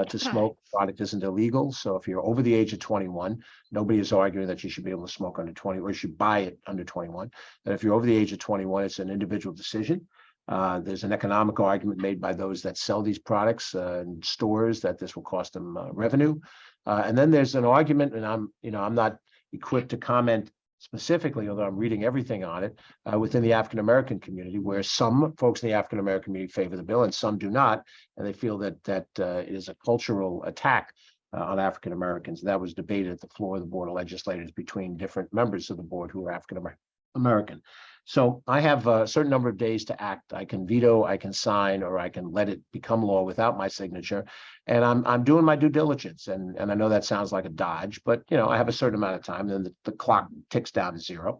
to smoke. The product isn't illegal. So if you're over the age of 21, nobody is arguing that you should be able to smoke under 20 or you should buy it under 21. That if you're over the age of 21, it's an individual decision. There's an economic argument made by those that sell these products in stores that this will cost them revenue. And then there's an argument, and I'm not equipped to comment specifically, although I'm reading everything on it, within the African-American community, where some folks in the African-American community favor the bill and some do not, and they feel that it is a cultural attack on African-Americans. That was debated at the floor of the Board of Legislators between different members of the board who are African-American. So I have a certain number of days to act. I can veto, I can sign, or I can let it become law without my signature. And I'm doing my due diligence. And I know that sounds like a dodge, but I have a certain amount of time, then the clock ticks down to 0.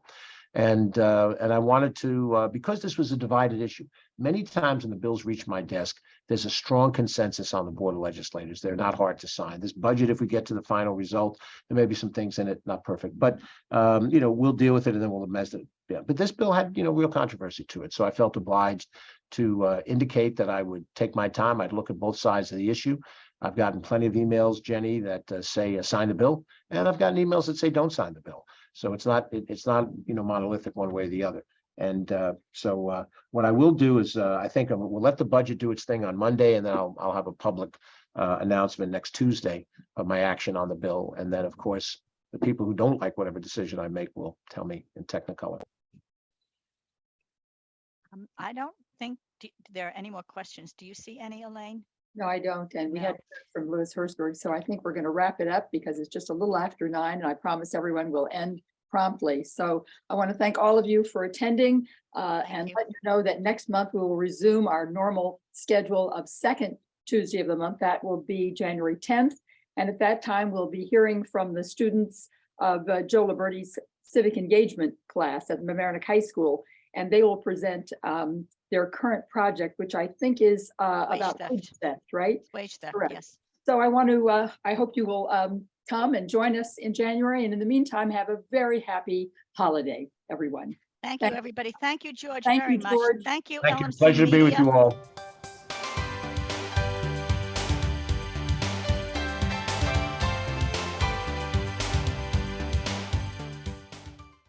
And I wanted to, because this was a divided issue, many times when the bills reach my desk, there's a strong consensus on the Board of Legislators. They're not hard to sign. This budget, if we get to the final result, there may be some things in it not perfect, but we'll deal with it and then we'll amend it. Yeah, but this bill had real controversy to it, so I felt obliged to indicate that I would take my time. I'd look at both sides of the issue. I've gotten plenty of emails, Jenny, that say sign the bill, and I've gotten emails that say don't sign the bill. So it's not monolithic one way or the other. And so what I will do is I think we'll let the budget do its thing on Monday, and then I'll have a public announcement next Tuesday of my action on the bill. And then, of course, the people who don't like whatever decision I make will tell me in Technicolor. I don't think there are any more questions. Do you see any, Elaine? No, I don't. And we No. had from Louis Herzberg. So I think we're going to wrap it up because it's just a little after 9, and I promise everyone will end promptly. So I want to thank all of you for attending and you. let you know that next month we will resume our normal schedule of second Tuesday of the month. That will be January 10th. And at that time, we'll be hearing from the students of Joe Liberty's civic engagement class at Mamaroneck High School. And they will present their current project, which I think is about theft. wage theft, right? Wage theft, Correct. yes. So I want to, I hope you will come and join us in January. And in the meantime, have a very happy holiday, everyone. Thank Thank you, everybody. Thank you, George, Thank very you, much. George. Thank you, Thank you. LMC Pleasure to be with Media. you all.